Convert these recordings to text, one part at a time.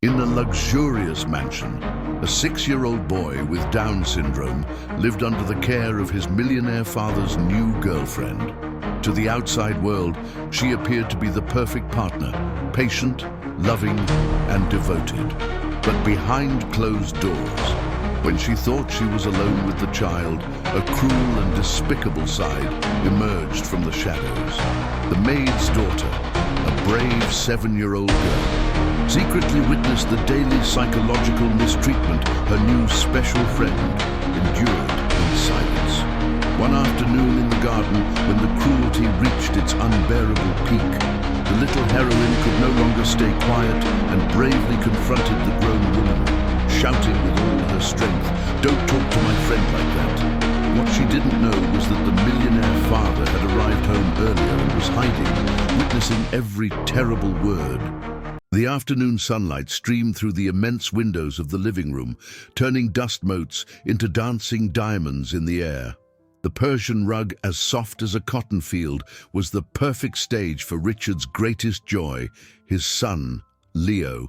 In a luxurious mansion, a 6-year-old boy with Down syndrome lived under the care of his millionaire father's new girlfriend. To the outside world, she appeared to be the perfect partner, patient, loving, and devoted. But behind closed doors, when she thought she was alone with the child, a cruel and despicable side emerged from the shadows. The maid's daughter, a brave 7-year-old girl, secretly witnessed the daily psychological mistreatment her new special friend endured in silence. One afternoon in the garden, when the cruelty reached its unbearable peak, the little heroine could no longer stay quiet and bravely confronted the grown woman, shouting with all her strength, "Don't talk to my friend like that." What she didn't know was that the millionaire father had arrived home earlier and was hiding, witnessing every terrible word. The afternoon sunlight streamed through the immense windows of the living room, turning dust motes into dancing diamonds in the air. The Persian rug, as soft as a cotton field, was the perfect stage for Richard's greatest joy, his son, Leo.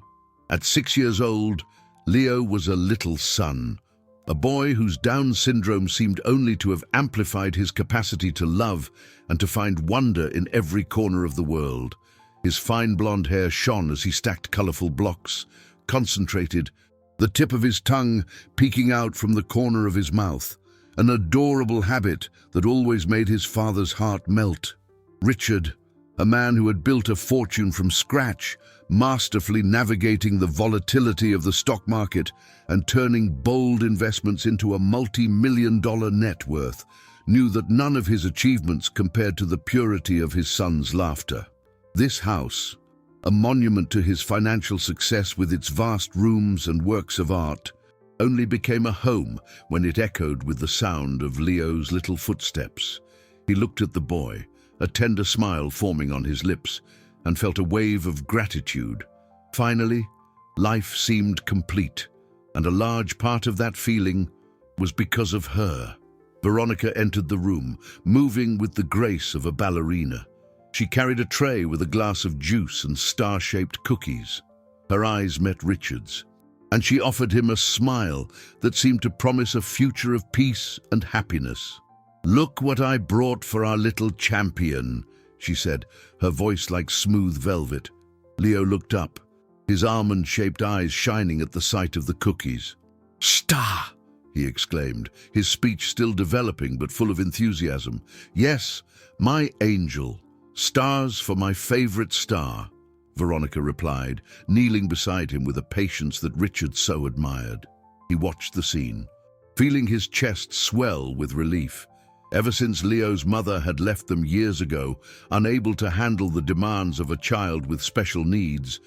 At 6 years old, Leo was a little sun, a boy whose Down syndrome seemed only to have amplified his capacity to love and to find wonder in every corner of the world. His fine blonde hair shone as he stacked colorful blocks, concentrated, the tip of his tongue peeking out from the corner of his mouth, an adorable habit that always made his father's heart melt. Richard, a man who had built a fortune from scratch, masterfully navigating the volatility of the stock market and turning bold investments into a multi-million-dollar net worth, knew that none of his achievements compared to the purity of his son's laughter. This house, a monument to his financial success with its vast rooms and works of art, only became a home when it echoed with the sound of Leo's little footsteps. He looked at the boy, a tender smile forming on his lips, and felt a wave of gratitude. Finally, life seemed complete, and a large part of that feeling was because of her. Veronica entered the room, moving with the grace of a ballerina. She carried a tray with a glass of juice and star-shaped cookies. Her eyes met Richard's, and she offered him a smile that seemed to promise a future of peace and happiness. "Look what I brought for our little champion," she said, her voice like smooth velvet. Leo looked up, his almond-shaped eyes shining at the sight of the cookies. "Star!" he exclaimed, his speech still developing but full of enthusiasm. "Yes, my angel. Stars for my favorite star," Veronica replied, kneeling beside him with a patience that Richard so admired. He watched the scene, feeling his chest swell with relief. Ever since Leo's mother had left them years ago, unable to handle the demands of a child with special needs,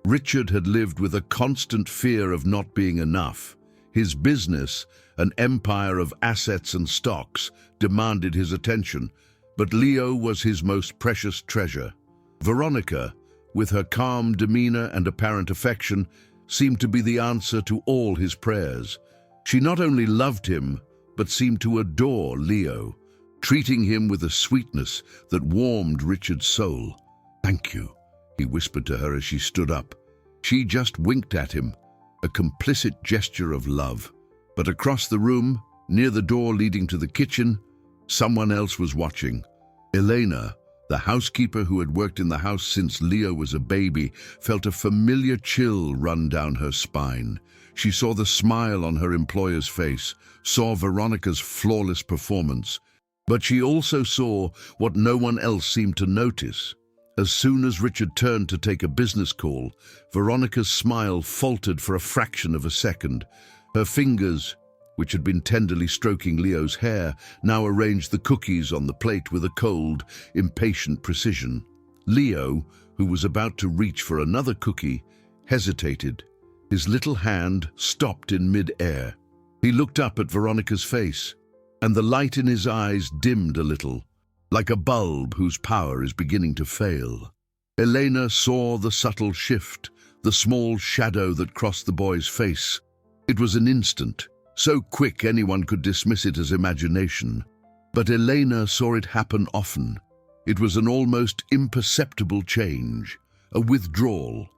Richard had lived with a constant fear of not being enough. His business, an empire of assets and stocks, demanded his attention, but Leo was his most precious treasure. Veronica, with her calm demeanor and apparent affection, seemed to be the answer to all his prayers. She not only loved him, but seemed to adore Leo, treating him with a sweetness that warmed Richard's soul. "Thank you," he whispered to her as she stood up. She just winked at him, a complicit gesture of love. But across the room, near the door leading to the kitchen, someone else was watching. Elena, the housekeeper who had worked in the house since Leo was a baby, felt a familiar chill run down her spine. She saw the smile on her employer's face, saw Veronica's flawless performance, but she also saw what no one else seemed to notice. As soon as Richard turned to take a business call, Veronica's smile faltered for a fraction of a second. Her fingers, which had been tenderly stroking Leo's hair, now arranged the cookies on the plate with a cold, impatient precision. Leo, who was about to reach for another cookie, hesitated. His little hand stopped in mid-air. He looked up at Veronica's face, and the light in his eyes dimmed a little, like a bulb whose power is beginning to fail. Elena saw the subtle shift, the small shadow that crossed the boy's face. It was an instant, so quick anyone could dismiss it as imagination. But Elena saw it happen often. It was an almost imperceptible change, a withdrawal,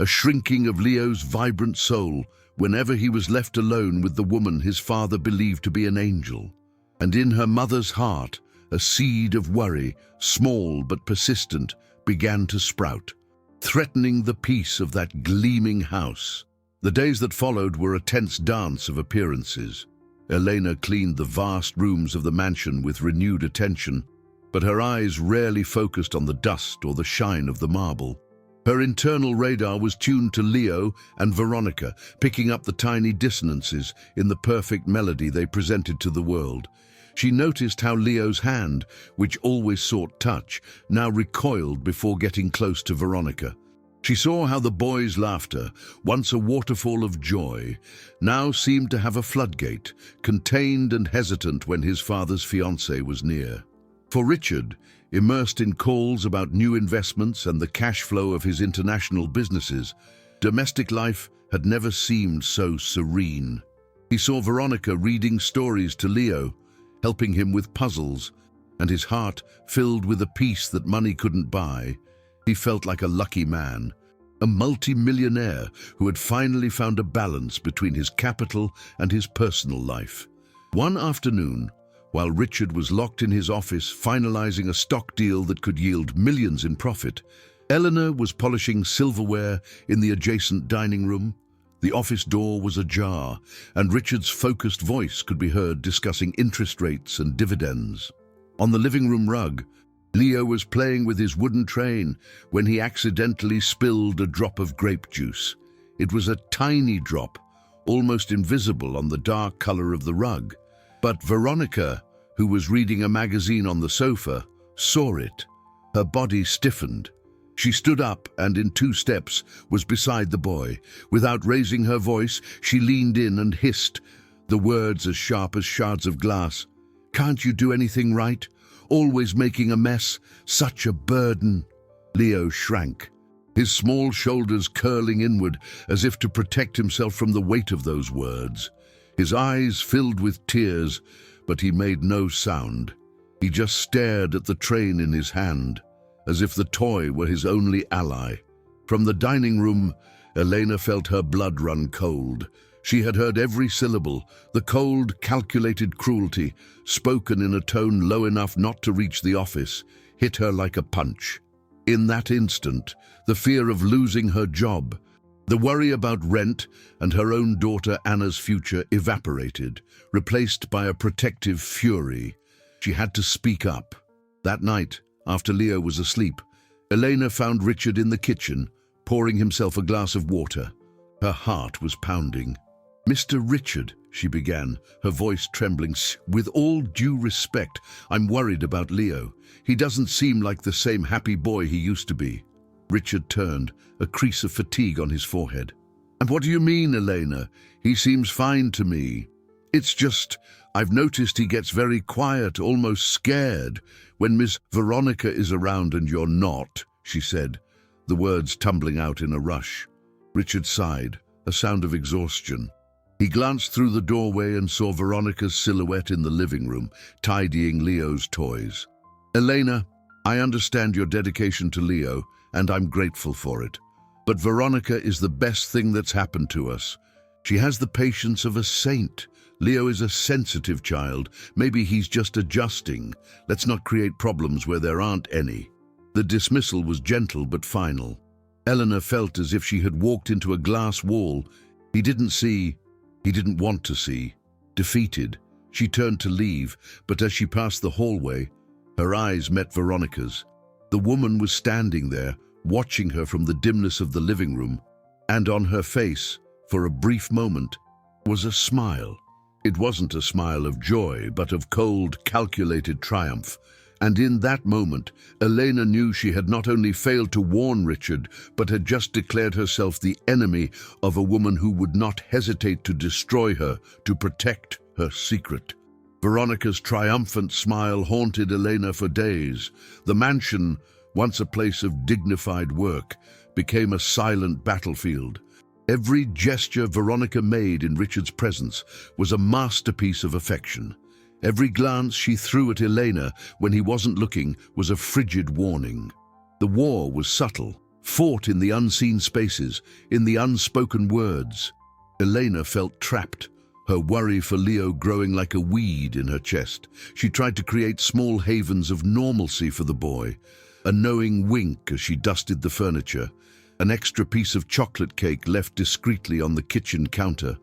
a shrinking of Leo's vibrant soul whenever he was left alone with the woman his father believed to be an angel. And in her mother's heart, a seed of worry, small but persistent, began to sprout, threatening the peace of that gleaming house. The days that followed were a tense dance of appearances. Elena cleaned the vast rooms of the mansion with renewed attention, but her eyes rarely focused on the dust or the shine of the marble. Her internal radar was tuned to Leo and Veronica, picking up the tiny dissonances in the perfect melody they presented to the world. She noticed how Leo's hand, which always sought touch, now recoiled before getting close to Veronica. She saw how the boy's laughter, once a waterfall of joy, now seemed to have a floodgate, contained and hesitant when his father's fiancée was near. For Richard, immersed in calls about new investments and the cash flow of his international businesses, domestic life had never seemed so serene. He saw Veronica reading stories to Leo, helping him with puzzles, and his heart filled with a peace that money couldn't buy. He felt like a lucky man, a multi-millionaire who had finally found a balance between his capital and his personal life. One afternoon, while Richard was locked in his office finalizing a stock deal that could yield millions in profit, Eleanor was polishing silverware in the adjacent dining room. The office door was ajar, and Richard's focused voice could be heard discussing interest rates and dividends. On the living room rug, Leo was playing with his wooden train when he accidentally spilled a drop of grape juice. It was a tiny drop, almost invisible on the dark color of the rug. But Veronica, who was reading a magazine on the sofa, saw it. Her body stiffened. She stood up and in 2 steps was beside the boy. Without raising her voice, she leaned in and hissed, the words as sharp as shards of glass. "Can't you do anything right? Always making a mess. Such a burden." Leo shrank, his small shoulders curling inward as if to protect himself from the weight of those words. His eyes filled with tears, but he made no sound. He just stared at the train in his hand, as if the toy were his only ally. From the dining room, Elena felt her blood run cold. She had heard every syllable, the cold, calculated cruelty, spoken in a tone low enough not to reach the office, hit her like a punch. In that instant, the fear of losing her job, the worry about rent and her own daughter Anna's future evaporated, replaced by a protective fury. She had to speak up. That night, after Leo was asleep, Elena found Richard in the kitchen, pouring himself a glass of water. Her heart was pounding. "Mr. Richard," she began, her voice trembling, "with all due respect, I'm worried about Leo. He doesn't seem like the same happy boy he used to be." Richard turned, a crease of fatigue on his forehead. "And what do you mean, Elena? He seems fine to me. It's just, I've noticed he gets very quiet, almost scared, when Miss Veronica is around and you're not," she said, the words tumbling out in a rush. Richard sighed, a sound of exhaustion. He glanced through the doorway and saw Veronica's silhouette in the living room, tidying Leo's toys. "Elena, I understand your dedication to Leo, and I'm grateful for it. But Veronica is the best thing that's happened to us. She has the patience of a saint. Leo is a sensitive child. Maybe he's just adjusting. Let's not create problems where there aren't any." The dismissal was gentle but final. Eleanor felt as if she had walked into a glass wall. He didn't want to see. Defeated, she turned to leave, but as she passed the hallway, her eyes met Veronica's. The woman was standing there, watching her from the dimness of the living room, and on her face, for a brief moment, was a smile. It wasn't a smile of joy, but of cold, calculated triumph. And in that moment, Elena knew she had not only failed to warn Richard, but had just declared herself the enemy of a woman who would not hesitate to destroy her, to protect her secret. Veronica's triumphant smile haunted Elena for days. The mansion, once a place of dignified work, became a silent battlefield. Every gesture Veronica made in Richard's presence was a masterpiece of affection. Every glance she threw at Elena when he wasn't looking was a frigid warning. The war was subtle, fought in the unseen spaces, in the unspoken words. Elena felt trapped, her worry for Leo growing like a weed in her chest. She tried to create small havens of normalcy for the boy, a knowing wink as she dusted the furniture, an extra piece of chocolate cake left discreetly on the kitchen counter,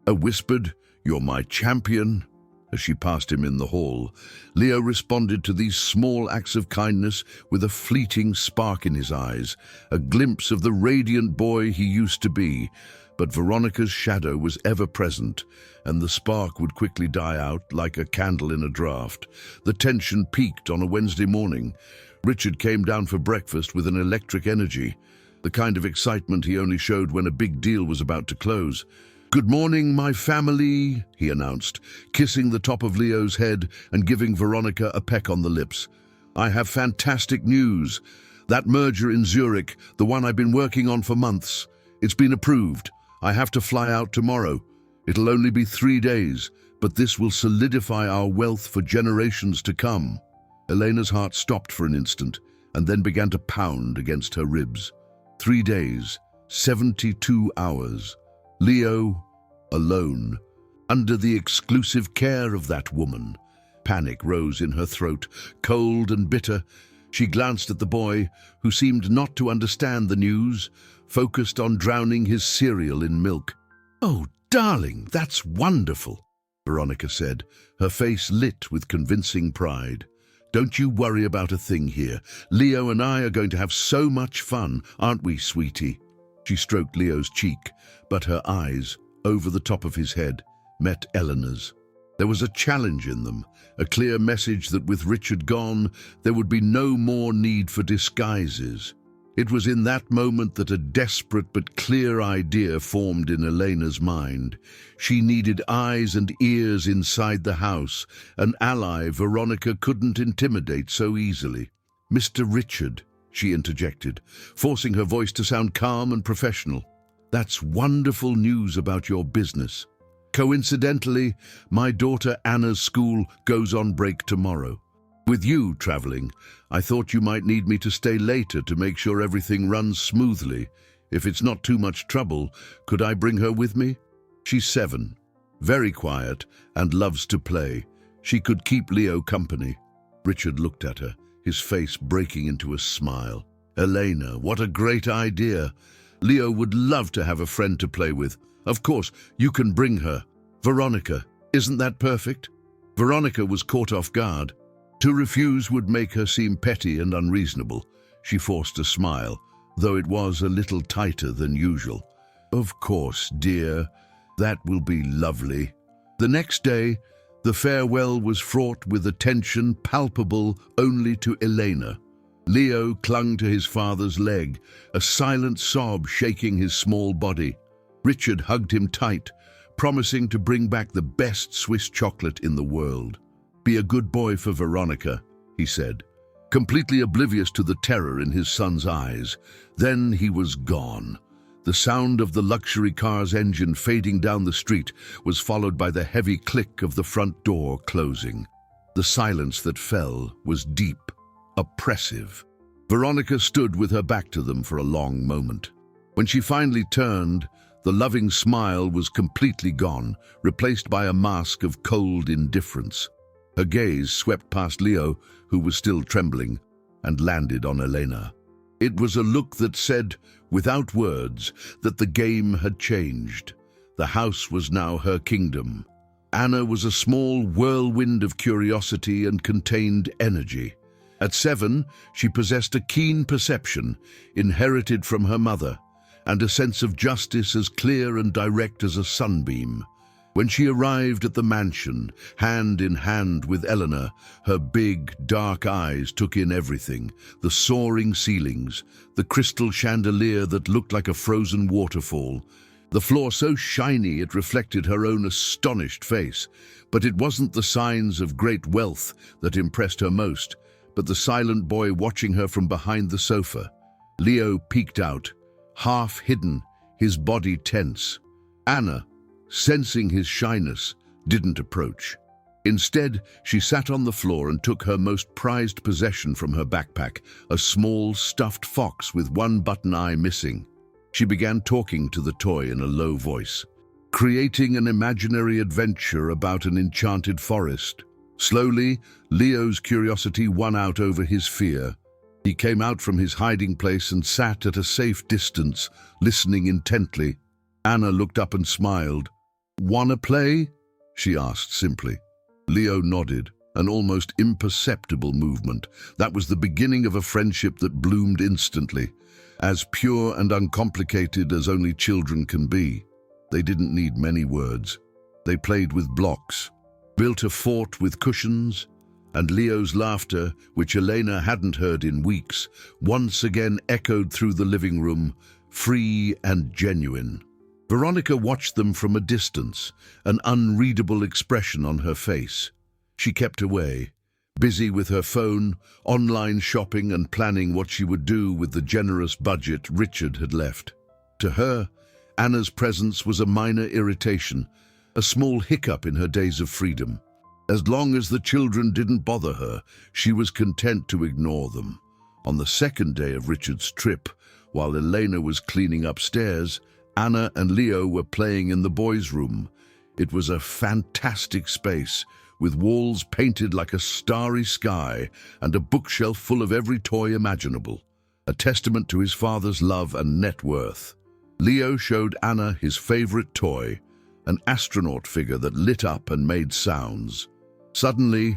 a whispered, "You're my champion," as she passed him in the hall. Leo responded to these small acts of kindness with a fleeting spark in his eyes, a glimpse of the radiant boy he used to be. But Veronica's shadow was ever present, and the spark would quickly die out like a candle in a draught. The tension peaked on a Wednesday morning. Richard came down for breakfast with an electric energy, the kind of excitement he only showed when a big deal was about to close. "Good morning, my family," he announced, kissing the top of Leo's head and giving Veronica a peck on the lips. "I have fantastic news. That merger in Zurich, the one I've been working on for months, it's been approved. I have to fly out tomorrow. It'll only be 3 days, but this will solidify our wealth for generations to come." Elena's heart stopped for an instant and then began to pound against her ribs. 3 days, 72 hours. Leo, alone, under the exclusive care of that woman. Panic rose in her throat, cold and bitter. She glanced at the boy, who seemed not to understand the news, focused on drowning his cereal in milk. "Oh, darling, that's wonderful," Veronica said, her face lit with convincing pride. "Don't you worry about a thing here. Leo and I are going to have so much fun, aren't we, sweetie?" She stroked Leo's cheek, but her eyes, over the top of his head, met Eleanor's. There was a challenge in them, a clear message that with Richard gone, there would be no more need for disguises. It was in that moment that a desperate but clear idea formed in Elena's mind. She needed eyes and ears inside the house, an ally Veronica couldn't intimidate so easily. "Mr. Richard," she interjected, forcing her voice to sound calm and professional. "That's wonderful news about your business. Coincidentally, my daughter Anna's school goes on break tomorrow. With you traveling, I thought you might need me to stay later to make sure everything runs smoothly. If it's not too much trouble, could I bring her with me? She's 7, very quiet, and loves to play. She could keep Leo company." Richard looked at her, his face breaking into a smile. "Elena, what a great idea. Leo would love to have a friend to play with. Of course, you can bring her. Veronica, isn't that perfect?" Veronica was caught off guard. To refuse would make her seem petty and unreasonable. She forced a smile, though it was a little tighter than usual. "Of course, dear. That will be lovely." The next day, the farewell was fraught with a tension palpable only to Elena. Leo clung to his father's leg, a silent sob shaking his small body. Richard hugged him tight, promising to bring back the best Swiss chocolate in the world. "Be a good boy for Veronica," he said, completely oblivious to the terror in his son's eyes. Then he was gone. The sound of the luxury car's engine fading down the street was followed by the heavy click of the front door closing. The silence that fell was deep, oppressive. Veronica stood with her back to them for a long moment. When she finally turned, the loving smile was completely gone, replaced by a mask of cold indifference. Her gaze swept past Leo, who was still trembling, and landed on Elena. It was a look that said, without words, that the game had changed. The house was now her kingdom. Anna was a small whirlwind of curiosity and contained energy. At 7, she possessed a keen perception, inherited from her mother, and a sense of justice as clear and direct as a sunbeam. When she arrived at the mansion, hand in hand with Eleanor, her big, dark eyes took in everything: the soaring ceilings, the crystal chandelier that looked like a frozen waterfall, the floor so shiny it reflected her own astonished face. But it wasn't the signs of great wealth that impressed her most, but the silent boy watching her from behind the sofa. Leo peeked out, half hidden, his body tense. Anna, sensing his shyness, didn't approach. Instead, she sat on the floor and took her most prized possession from her backpack, a small stuffed fox with one button eye missing. She began talking to the toy in a low voice, creating an imaginary adventure about an enchanted forest. Slowly, Leo's curiosity won out over his fear. He came out from his hiding place and sat at a safe distance, listening intently. Anna looked up and smiled. "Wanna play?" she asked simply. Leo nodded, an almost imperceptible movement. That was the beginning of a friendship that bloomed instantly, as pure and uncomplicated as only children can be. They didn't need many words. They played with blocks, built a fort with cushions, and Leo's laughter, which Elena hadn't heard in weeks, once again echoed through the living room, free and genuine. Veronica watched them from a distance, an unreadable expression on her face. She kept away, busy with her phone, online shopping and planning what she would do with the generous budget Richard had left. To her, Anna's presence was a minor irritation, a small hiccup in her days of freedom. As long as the children didn't bother her, she was content to ignore them. On the second day of Richard's trip, while Elena was cleaning upstairs, Anna and Leo were playing in the boys' room. It was a fantastic space, with walls painted like a starry sky and a bookshelf full of every toy imaginable, a testament to his father's love and net worth. Leo showed Anna his favorite toy, an astronaut figure that lit up and made sounds. Suddenly,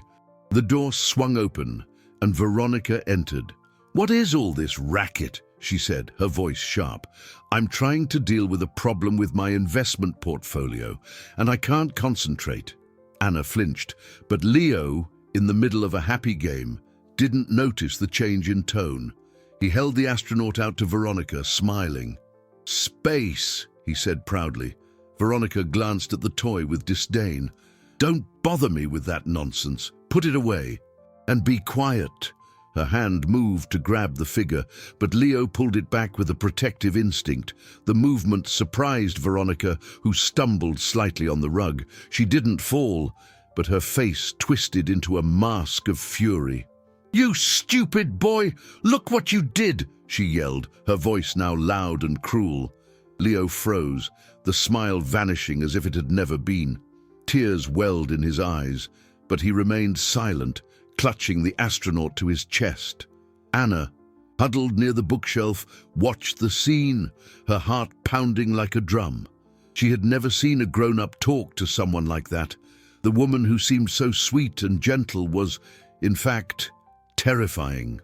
the door swung open and Veronica entered. "What is all this racket?" she said, her voice sharp. "I'm trying to deal with a problem with my investment portfolio, and I can't concentrate." Anna flinched, but Leo, in the middle of a happy game, didn't notice the change in tone. He held the astronaut out to Veronica, smiling. "Space," he said proudly. Veronica glanced at the toy with disdain. "Don't bother me with that nonsense. Put it away. And be quiet." Her hand moved to grab the figure, but Leo pulled it back with a protective instinct. The movement surprised Veronica, who stumbled slightly on the rug. She didn't fall, but her face twisted into a mask of fury. "You stupid boy! Look what you did!" she yelled, her voice now loud and cruel. Leo froze, the smile vanishing as if it had never been. Tears welled in his eyes, but he remained silent, clutching the astronaut to his chest. Anna, huddled near the bookshelf, watched the scene, her heart pounding like a drum. She had never seen a grown-up talk to someone like that. The woman who seemed so sweet and gentle was, in fact, terrifying.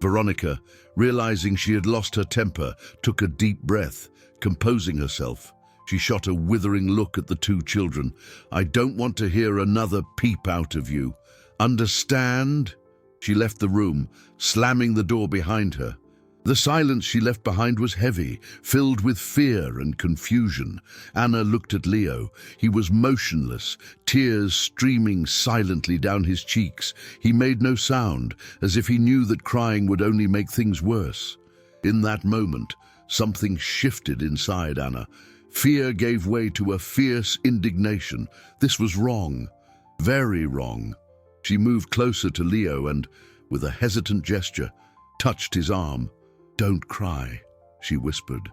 Veronica, realizing she had lost her temper, took a deep breath, composing herself. She shot a withering look at the two children. "I don't want to hear another peep out of you. Understand?" She left the room, slamming the door behind her. The silence she left behind was heavy, filled with fear and confusion. Anna looked at Leo. He was motionless, tears streaming silently down his cheeks. He made no sound, as if he knew that crying would only make things worse. In that moment, something shifted inside Anna. Fear gave way to a fierce indignation. This was wrong, very wrong. She moved closer to Leo and, with a hesitant gesture, touched his arm. "Don't cry," she whispered.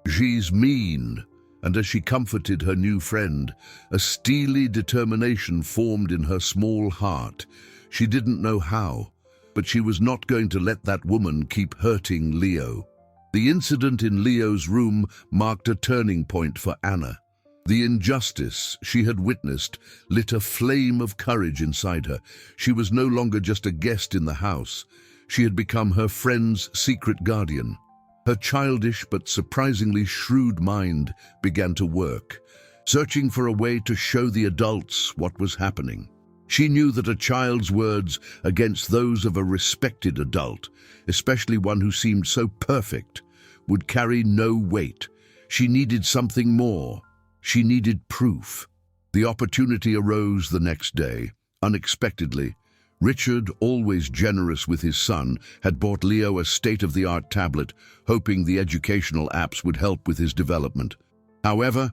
"She's mean." And as she comforted her new friend, a steely determination formed in her small heart. She didn't know how, but she was not going to let that woman keep hurting Leo. The incident in Leo's room marked a turning point for Anna. The injustice she had witnessed lit a flame of courage inside her. She was no longer just a guest in the house. She had become her friend's secret guardian. Her childish but surprisingly shrewd mind began to work, searching for a way to show the adults what was happening. She knew that a child's words against those of a respected adult, especially one who seemed so perfect, would carry no weight. She needed something more. She needed proof. The opportunity arose the next day, unexpectedly. Richard, always generous with his son, had bought Leo a state-of-the-art tablet, hoping the educational apps would help with his development. However,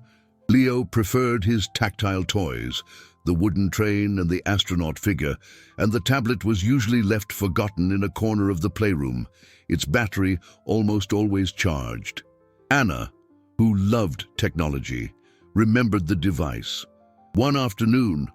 Leo preferred his tactile toys, the wooden train and the astronaut figure, and the tablet was usually left forgotten in a corner of the playroom, its battery almost always charged. Anna, who loved technology, remembered the device. One afternoon,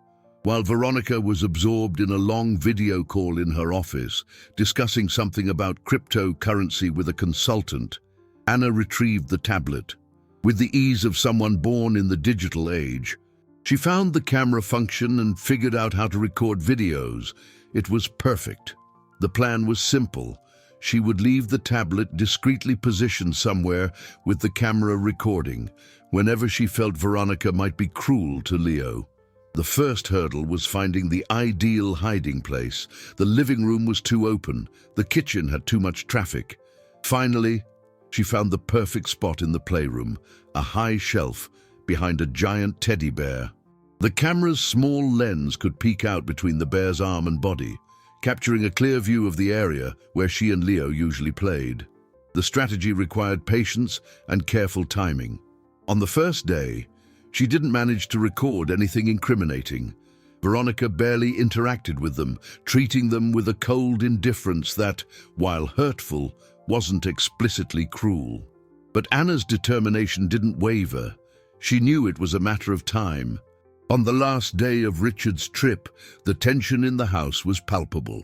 while Veronica was absorbed in a long video call in her office, discussing something about cryptocurrency with a consultant, Anna retrieved the tablet. With the ease of someone born in the digital age, she found the camera function and figured out how to record videos. It was perfect. The plan was simple. She would leave the tablet discreetly positioned somewhere with the camera recording, whenever she felt Veronica might be cruel to Leo. The first hurdle was finding the ideal hiding place. The living room was too open. The kitchen had too much traffic. Finally, she found the perfect spot in the playroom, a high shelf behind a giant teddy bear. The camera's small lens could peek out between the bear's arm and body, capturing a clear view of the area where she and Leo usually played. The strategy required patience and careful timing. On the first day, she didn't manage to record anything incriminating. Veronica barely interacted with them, treating them with a cold indifference that, while hurtful, wasn't explicitly cruel. But Anna's determination didn't waver. She knew it was a matter of time. On the last day of Richard's trip, the tension in the house was palpable.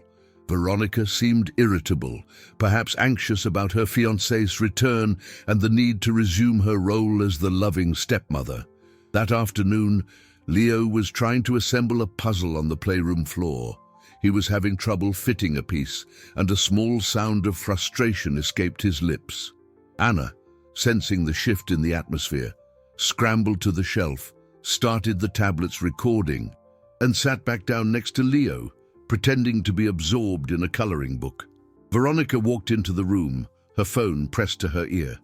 Veronica seemed irritable, perhaps anxious about her fiancé's return and the need to resume her role as the loving stepmother. That afternoon, Leo was trying to assemble a puzzle on the playroom floor. He was having trouble fitting a piece, and a small sound of frustration escaped his lips. Anna, sensing the shift in the atmosphere, scrambled to the shelf, started the tablet's recording, and sat back down next to Leo, pretending to be absorbed in a coloring book. Veronica walked into the room, her phone pressed to her ear.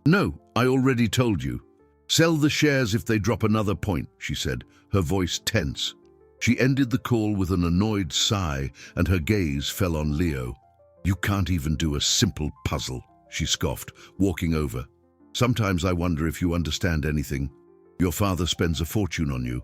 "No, I already told you. Sell the shares if they drop another point," she said, her voice tense. She ended the call with an annoyed sigh, and her gaze fell on Leo. "You can't even do a simple puzzle," she scoffed, walking over. "Sometimes I wonder if you understand anything. Your father spends a fortune on you,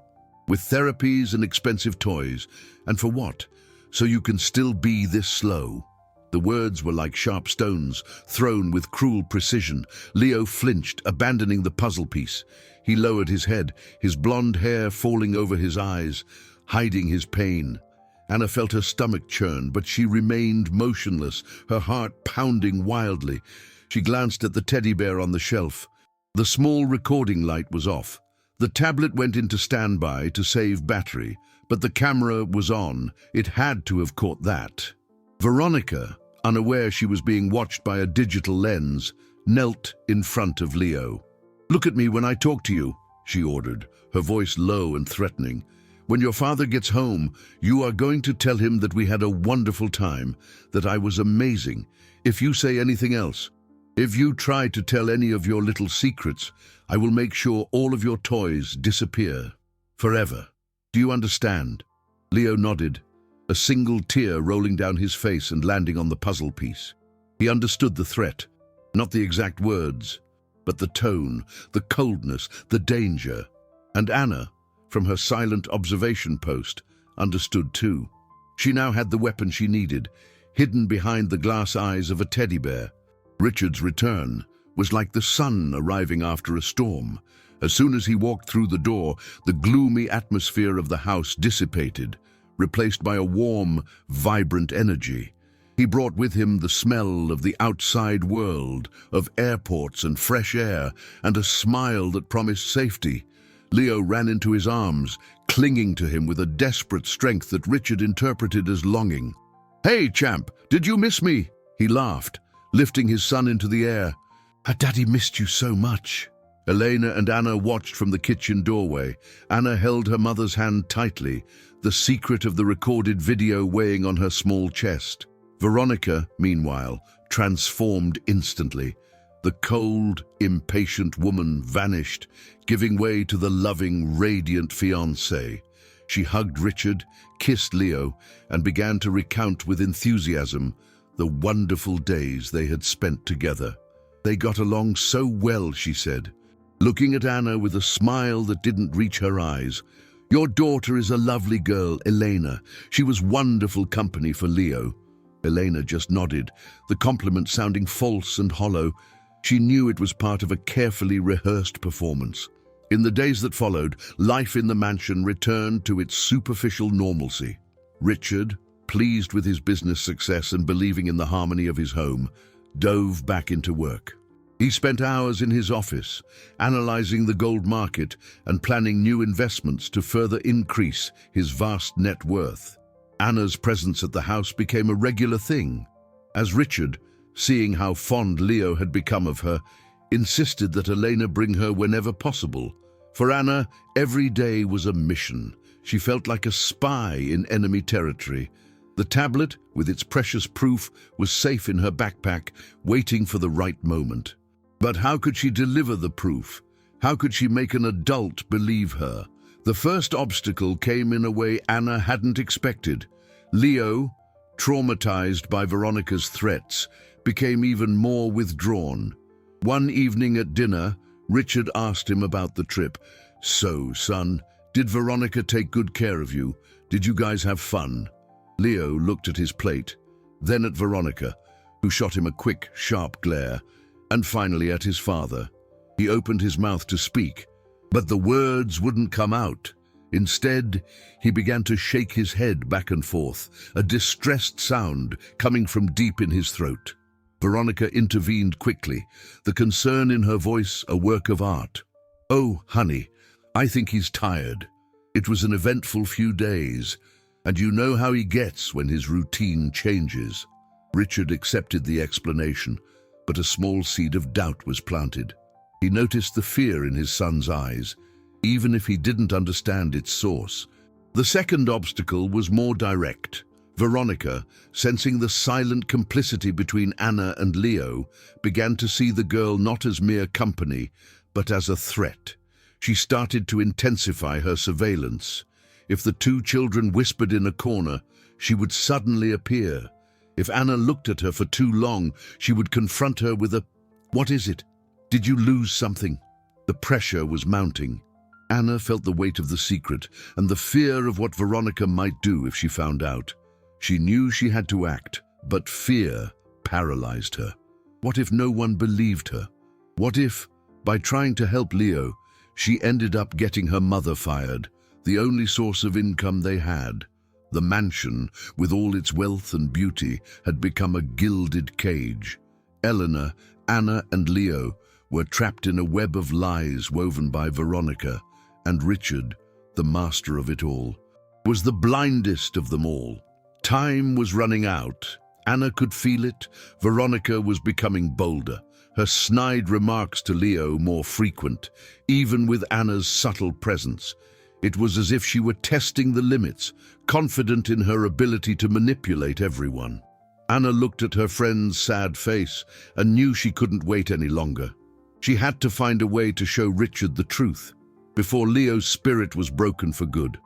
with therapies and expensive toys, and for what? So you can still be this slow." The words were like sharp stones, thrown with cruel precision. Leo flinched, abandoning the puzzle piece. He lowered his head, his blonde hair falling over his eyes, hiding his pain. Anna felt her stomach churn, but she remained motionless, her heart pounding wildly. She glanced at the teddy bear on the shelf. The small recording light was off. The tablet went into standby to save battery, but the camera was on. It had to have caught that. Veronica, unaware she was being watched by a digital lens, knelt in front of Leo. "Look at me when I talk to you," she ordered, her voice low and threatening. "When your father gets home, you are going to tell him that we had a wonderful time, that I was amazing. If you say anything else, if you try to tell any of your little secrets, I will make sure all of your toys disappear. Forever. Do you understand?" Leo nodded, a single tear rolling down his face and landing on the puzzle piece. He understood the threat, not the exact words, but the tone, the coldness, the danger. And Anna, from her silent observation post, understood too. She now had the weapon she needed, hidden behind the glass eyes of a teddy bear. Richard's return was like the sun arriving after a storm. As soon as he walked through the door, the gloomy atmosphere of the house dissipated, replaced by a warm, vibrant energy. He brought with him the smell of the outside world, of airports and fresh air, and a smile that promised safety. Leo ran into his arms, clinging to him with a desperate strength that Richard interpreted as longing. "Hey, champ, did you miss me?" He laughed, lifting his son into the air. "Daddy missed you so much." Elena and Anna watched from the kitchen doorway. Anna held her mother's hand tightly, the secret of the recorded video weighing on her small chest. Veronica, meanwhile, transformed instantly. The cold, impatient woman vanished, giving way to the loving, radiant fiancé. She hugged Richard, kissed Leo, and began to recount with enthusiasm the wonderful days they had spent together. "They got along so well," she said, looking at Anna with a smile that didn't reach her eyes. Your daughter is a lovely girl, Elena. She was wonderful company for Leo. Elena just nodded, the compliment sounding false and hollow. She knew it was part of a carefully rehearsed performance. In the days that followed, life in the mansion returned to its superficial normalcy. Richard, pleased with his business success and believing in the harmony of his home, dove back into work. He spent hours in his office, analyzing the gold market and planning new investments to further increase his vast net worth. Anna's presence at the house became a regular thing, as Richard, seeing how fond Leo had become of her, insisted that Elena bring her whenever possible. For Anna, every day was a mission. She felt like a spy in enemy territory. The tablet, with its precious proof, was safe in her backpack, waiting for the right moment. But how could she deliver the proof? How could she make an adult believe her? The first obstacle came in a way Anna hadn't expected. Leo, traumatized by Veronica's threats, became even more withdrawn. One evening at dinner, Richard asked him about the trip. "So, son, did Veronica take good care of you? Did you guys have fun?" Leo looked at his plate, then at Veronica, who shot him a quick, sharp glare, and finally at his father. He opened his mouth to speak, but the words wouldn't come out. Instead, he began to shake his head back and forth, a distressed sound coming from deep in his throat. Veronica intervened quickly, the concern in her voice a work of art. "Oh, honey, I think he's tired. It was an eventful few days, and you know how he gets when his routine changes." Richard accepted the explanation, but a small seed of doubt was planted. He noticed the fear in his son's eyes, even if he didn't understand its source. The second obstacle was more direct. Veronica, sensing the silent complicity between Anna and Leo, began to see the girl not as mere company, but as a threat. She started to intensify her surveillance. If the two children whispered in a corner, she would suddenly appear. If Anna looked at her for too long, she would confront her with a, "What is it? Did you lose something?" The pressure was mounting. Anna felt the weight of the secret and the fear of what Veronica might do if she found out. She knew she had to act, but fear paralyzed her. What if no one believed her? What if, by trying to help Leo, she ended up getting her mother fired, the only source of income they had? The mansion, with all its wealth and beauty, had become a gilded cage. Eleanor, Anna, and Leo were trapped in a web of lies woven by Veronica, and Richard, the master of it all, was the blindest of them all. Time was running out. Anna could feel it. Veronica was becoming bolder, her snide remarks to Leo more frequent, even with Anna's subtle presence. It was as if she were testing the limits, confident in her ability to manipulate everyone. Anna looked at her friend's sad face and knew she couldn't wait any longer. She had to find a way to show Richard the truth, before Leo's spirit was broken for good.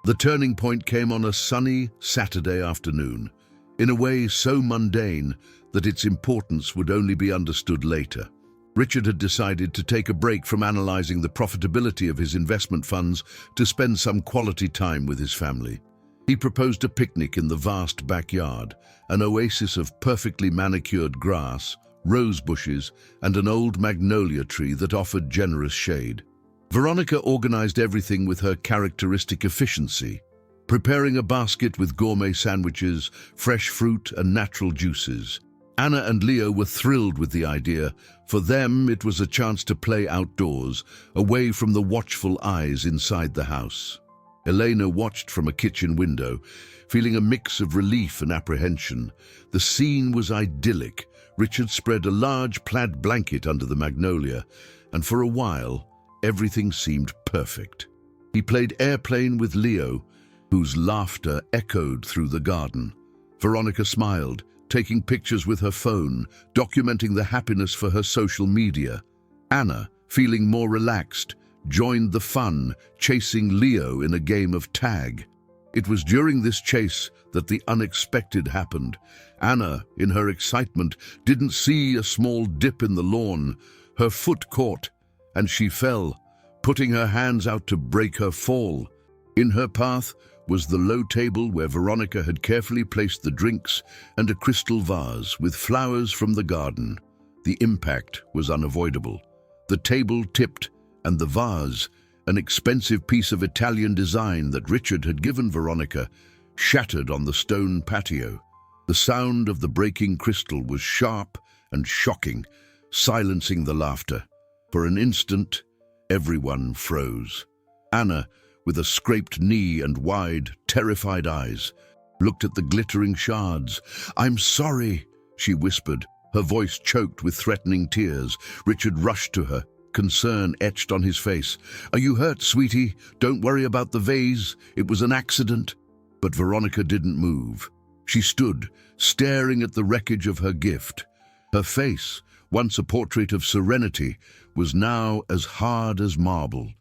The turning point came on a sunny Saturday afternoon, in a way so mundane that its importance would only be understood later. Richard had decided to take a break from analyzing the profitability of his investment funds to spend some quality time with his family. He proposed a picnic in the vast backyard, an oasis of perfectly manicured grass, rose bushes, and an old magnolia tree that offered generous shade. Veronica organized everything with her characteristic efficiency, preparing a basket with gourmet sandwiches, fresh fruit, and natural juices. Anna and Leo were thrilled with the idea. For them, it was a chance to play outdoors, away from the watchful eyes inside the house. Elena watched from a kitchen window, feeling a mix of relief and apprehension. The scene was idyllic. Richard spread a large plaid blanket under the magnolia, and for a while, everything seemed perfect. He played airplane with Leo, whose laughter echoed through the garden. Veronica smiled, taking pictures with her phone, documenting the happiness for her social media. Anna, feeling more relaxed, joined the fun, chasing Leo in a game of tag. It was during this chase that the unexpected happened. Anna, in her excitement, didn't see a small dip in the lawn. Her foot caught, and she fell, putting her hands out to break her fall. In her path was the low table where Veronica had carefully placed the drinks and a crystal vase with flowers from the garden. The impact was unavoidable. The table tipped, and the vase, an expensive piece of Italian design that Richard had given Veronica, shattered on the stone patio. The sound of the breaking crystal was sharp and shocking, silencing the laughter. For an instant, everyone froze. Anna, with a scraped knee and wide, terrified eyes, looked at the glittering shards. "I'm sorry," she whispered, her voice choked with threatening tears. Richard rushed to her, concern etched on his face. "Are you hurt, sweetie? Don't worry about the vase. It was an accident." But Veronica didn't move. She stood, staring at the wreckage of her gift. Her face, once a portrait of serenity, was now as hard as marble.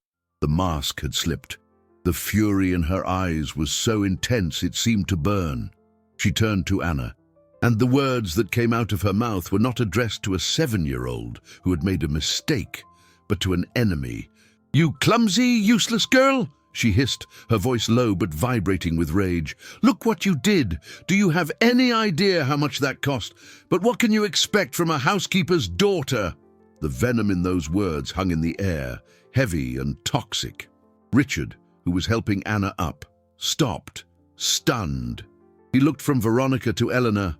The mask had slipped. The fury in her eyes was so intense it seemed to burn. She turned to Anna, and the words that came out of her mouth were not addressed to a 7-year-old who had made a mistake, but to an enemy. "You clumsy, useless girl!" she hissed, her voice low but vibrating with rage. "Look what you did! Do you have any idea how much that cost? But what can you expect from a housekeeper's daughter?" The venom in those words hung in the air, heavy and toxic. Richard, who was helping Anna up, stopped, stunned. He looked from Veronica to Eleanor,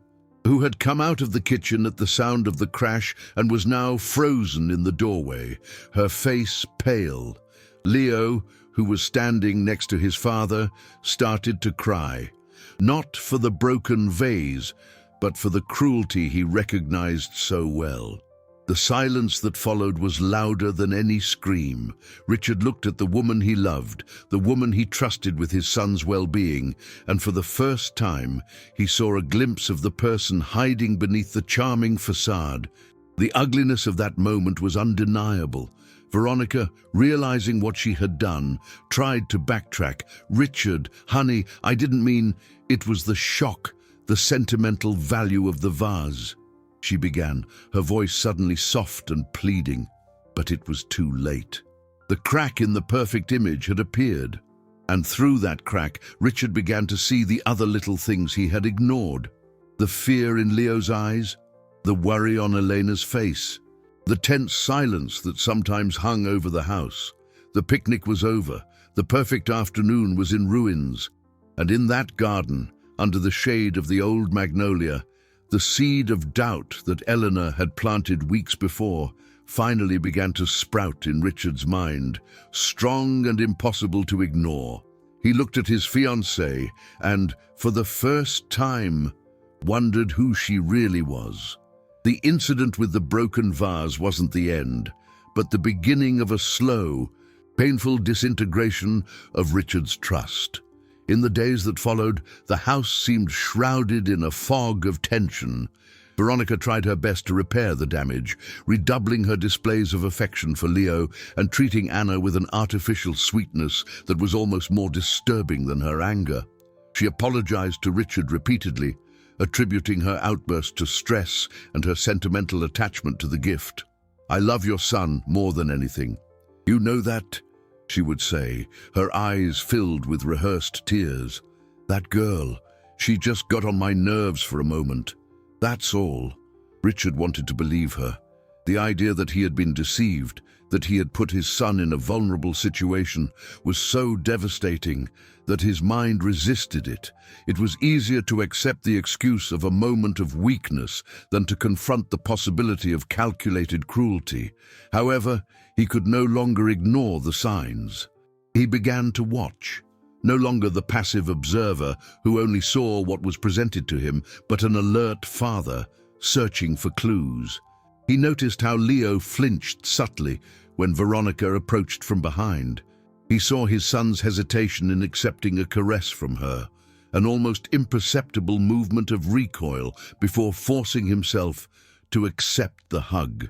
who had come out of the kitchen at the sound of the crash and was now frozen in the doorway, her face pale. Leo, who was standing next to his father, started to cry, not for the broken vase, but for the cruelty he recognized so well. The silence that followed was louder than any scream. Richard looked at the woman he loved, the woman he trusted with his son's well-being, and for the first time he saw a glimpse of the person hiding beneath the charming facade. The ugliness of that moment was undeniable. Veronica, realizing what she had done, tried to backtrack. "Richard, honey, I didn't mean..." It was the shock, the sentimental value of the vase, she began, her voice suddenly soft and pleading. But it was too late. The crack in the perfect image had appeared, and through that crack, Richard began to see the other little things he had ignored. The fear in Leo's eyes, the worry on Elena's face, the tense silence that sometimes hung over the house. The picnic was over, the perfect afternoon was in ruins, and in that garden, under the shade of the old magnolia, the seed of doubt that Eleanor had planted weeks before finally began to sprout in Richard's mind, strong and impossible to ignore. He looked at his fiancée and, for the first time, wondered who she really was. The incident with the broken vase wasn't the end, but the beginning of a slow, painful disintegration of Richard's trust. In the days that followed, the house seemed shrouded in a fog of tension. Veronica tried her best to repair the damage, redoubling her displays of affection for Leo and treating Anna with an artificial sweetness that was almost more disturbing than her anger. She apologized to Richard repeatedly, attributing her outburst to stress and her sentimental attachment to the gift. "I love your son more than anything. You know that?" she would say, her eyes filled with rehearsed tears. "That girl, she just got on my nerves for a moment. That's all." Richard wanted to believe her. The idea that he had been deceived, that he had put his son in a vulnerable situation, was so devastating that his mind resisted it. It was easier to accept the excuse of a moment of weakness than to confront the possibility of calculated cruelty. However, he could no longer ignore the signs. He began to watch, no longer the passive observer who only saw what was presented to him, but an alert father searching for clues. He noticed how Leo flinched subtly when Veronica approached from behind. He saw his son's hesitation in accepting a caress from her, an almost imperceptible movement of recoil before forcing himself to accept the hug.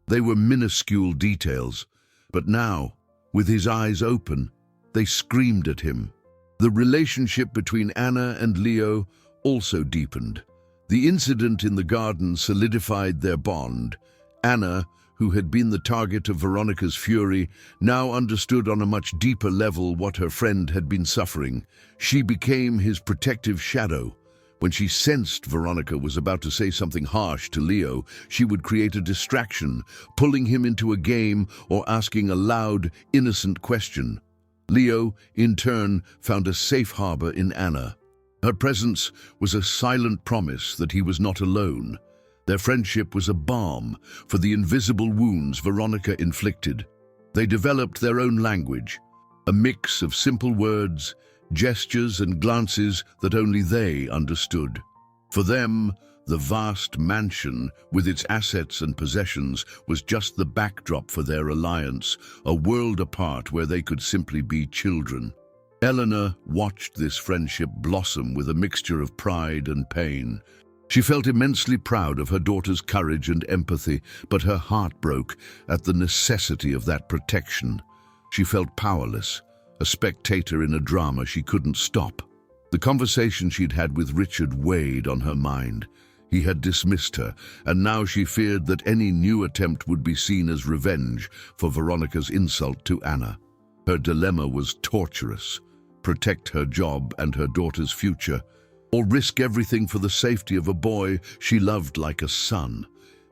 They were minuscule details, but now, with his eyes open, they screamed at him. The relationship between Anna and Leo also deepened. The incident in the garden solidified their bond. Anna, who had been the target of Veronica's fury, now understood on a much deeper level what her friend had been suffering. She became his protective shadow. When she sensed Veronica was about to say something harsh to Leo, she would create a distraction, pulling him into a game or asking a loud, innocent question. Leo, in turn, found a safe harbor in Anna. Her presence was a silent promise that he was not alone. Their friendship was a balm for the invisible wounds Veronica inflicted. They developed their own language, a mix of simple words, gestures and glances that only they understood. For them, the vast mansion, with its assets and possessions, was just the backdrop for their alliance, a world apart where they could simply be children. Eleanor watched this friendship blossom with a mixture of pride and pain. She felt immensely proud of her daughter's courage and empathy, but her heart broke at the necessity of that protection. She felt powerless, a spectator in a drama she couldn't stop. The conversation she'd had with Richard weighed on her mind. He had dismissed her, and now she feared that any new attempt would be seen as revenge for Veronica's insult to Anna. Her dilemma was torturous: protect her job and her daughter's future, or risk everything for the safety of a boy she loved like a son.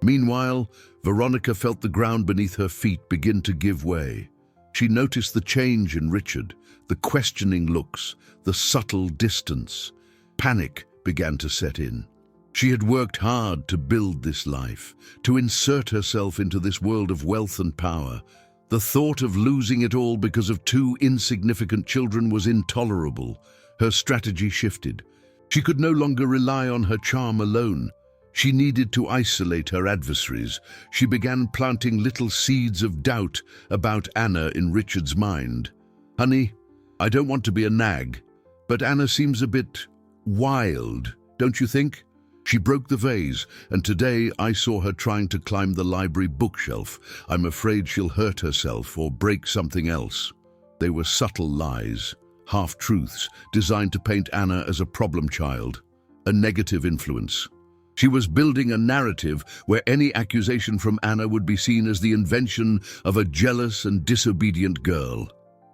Meanwhile, Veronica felt the ground beneath her feet begin to give way. She noticed the change in Richard, the questioning looks, the subtle distance. Panic began to set in. She had worked hard to build this life, to insert herself into this world of wealth and power. The thought of losing it all because of two insignificant children was intolerable. Her strategy shifted. She could no longer rely on her charm alone. She needed to isolate her adversaries. She began planting little seeds of doubt about Anna in Richard's mind. "Honey, I don't want to be a nag, but Anna seems a bit wild, don't you think? She broke the vase, and today I saw her trying to climb the library bookshelf. I'm afraid she'll hurt herself or break something else." They were subtle lies, half-truths designed to paint Anna as a problem child, a negative influence. She was building a narrative where any accusation from Anna would be seen as the invention of a jealous and disobedient girl.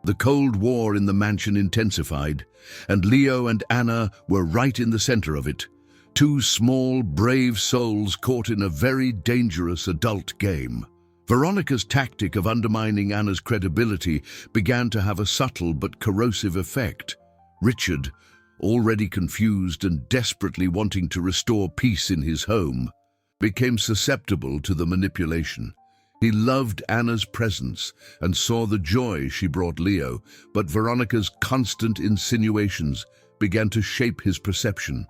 The Cold War in the mansion intensified, and Leo and Anna were right in the center of it. Two small, brave souls caught in a very dangerous adult game. Veronica's tactic of undermining Anna's credibility began to have a subtle but corrosive effect. Richard, already confused and desperately wanting to restore peace in his home, became susceptible to the manipulation. He loved Anna's presence and saw the joy she brought Leo, but Veronica's constant insinuations began to shape his perception.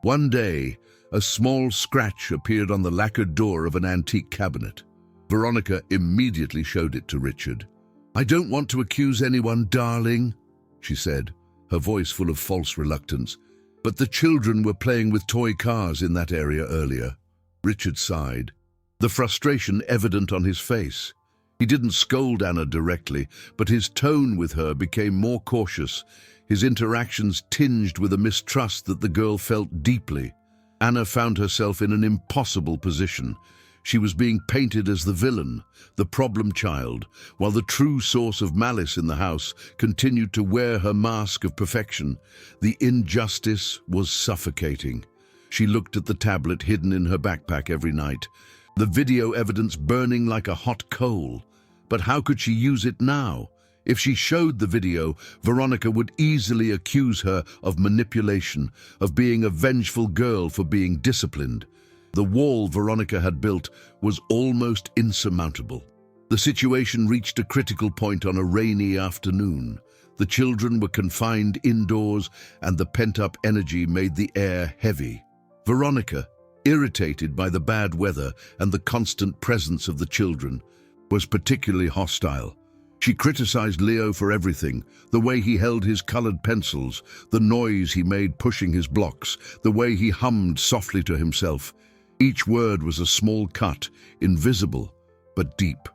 One day, a small scratch appeared on the lacquered door of an antique cabinet. Veronica immediately showed it to Richard. "I don't want to accuse anyone, darling," she said, her voice full of false reluctance, "but the children were playing with toy cars in that area earlier." Richard sighed, the frustration evident on his face. He didn't scold Anna directly, but his tone with her became more cautious, his interactions tinged with a mistrust that the girl felt deeply. Anna found herself in an impossible position. She was being painted as the villain, the problem child, while the true source of malice in the house continued to wear her mask of perfection. The injustice was suffocating. She looked at the tablet hidden in her backpack every night, the video evidence burning like a hot coal. But how could she use it now? If she showed the video, Veronica would easily accuse her of manipulation, of being a vengeful girl for being disciplined. The wall Veronica had built was almost insurmountable. The situation reached a critical point on a rainy afternoon. The children were confined indoors, and the pent-up energy made the air heavy. Veronica, irritated by the bad weather and the constant presence of the children, was particularly hostile. She criticized Leo for everything: the way he held his colored pencils, the noise he made pushing his blocks, the way he hummed softly to himself. Each word was a small cut, invisible, but deep.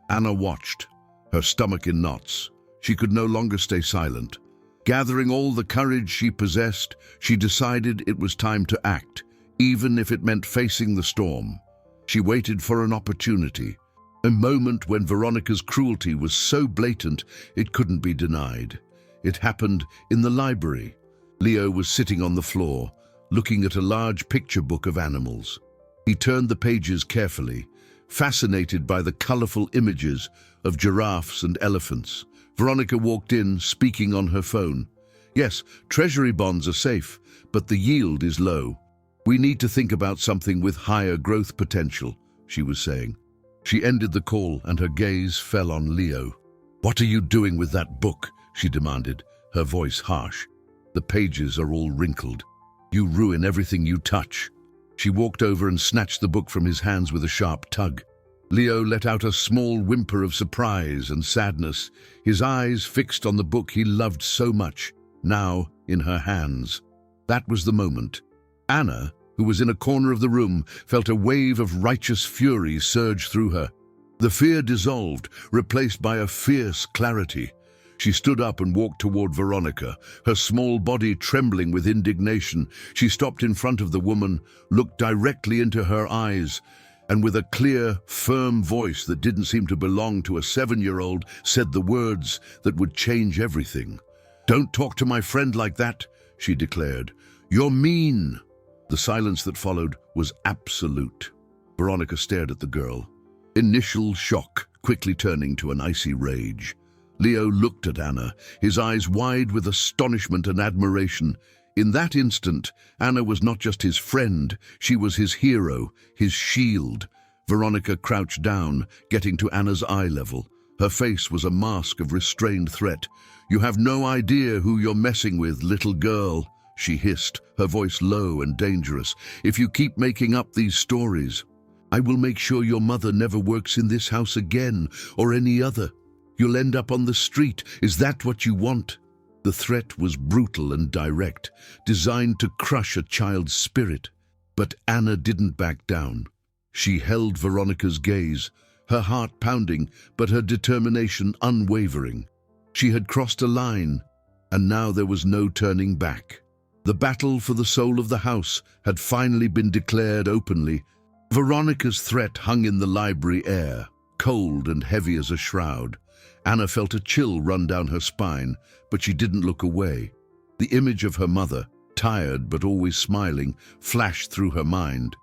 Anna watched, her stomach in knots. She could no longer stay silent. Gathering all the courage she possessed, she decided it was time to act, even if it meant facing the storm. She waited for an opportunity. A moment when Veronica's cruelty was so blatant it couldn't be denied. It happened in the library. Leo was sitting on the floor, looking at a large picture book of animals. He turned the pages carefully, fascinated by the colorful images of giraffes and elephants. Veronica walked in, speaking on her phone. "Yes, treasury bonds are safe, but the yield is low. We need to think about something with higher growth potential," she was saying. She ended the call and her gaze fell on Leo. "What are you doing with that book?" she demanded, her voice harsh. "The pages are all wrinkled. You ruin everything you touch." She walked over and snatched the book from his hands with a sharp tug. Leo let out a small whimper of surprise and sadness, his eyes fixed on the book he loved so much, now in her hands. That was the moment. Anna, who was in a corner of the room, felt a wave of righteous fury surge through her. The fear dissolved, replaced by a fierce clarity. She stood up and walked toward Veronica, her small body trembling with indignation. She stopped in front of the woman, looked directly into her eyes, and with a clear, firm voice that didn't seem to belong to a 7-year-old, said the words that would change everything. "Don't talk to my friend like that," she declared. "You're mean." The silence that followed was absolute. Veronica stared at the girl, initial shock quickly turning to an icy rage. Leo looked at Anna, his eyes wide with astonishment and admiration. In that instant, Anna was not just his friend, she was his hero, his shield. Veronica crouched down, getting to Anna's eye level. Her face was a mask of restrained threat. "You have no idea who you're messing with, little girl," she hissed, her voice low and dangerous. "If you keep making up these stories, I will make sure your mother never works in this house again, or any other. You'll end up on the street. Is that what you want?" The threat was brutal and direct, designed to crush a child's spirit. But Anna didn't back down. She held Veronica's gaze, her heart pounding, but her determination unwavering. She had crossed a line, and now there was no turning back. The battle for the soul of the house had finally been declared openly. Veronica's threat hung in the library air, cold and heavy as a shroud. Anna felt a chill run down her spine, but she didn't look away. The image of her mother, tired but always smiling, flashed through her mind.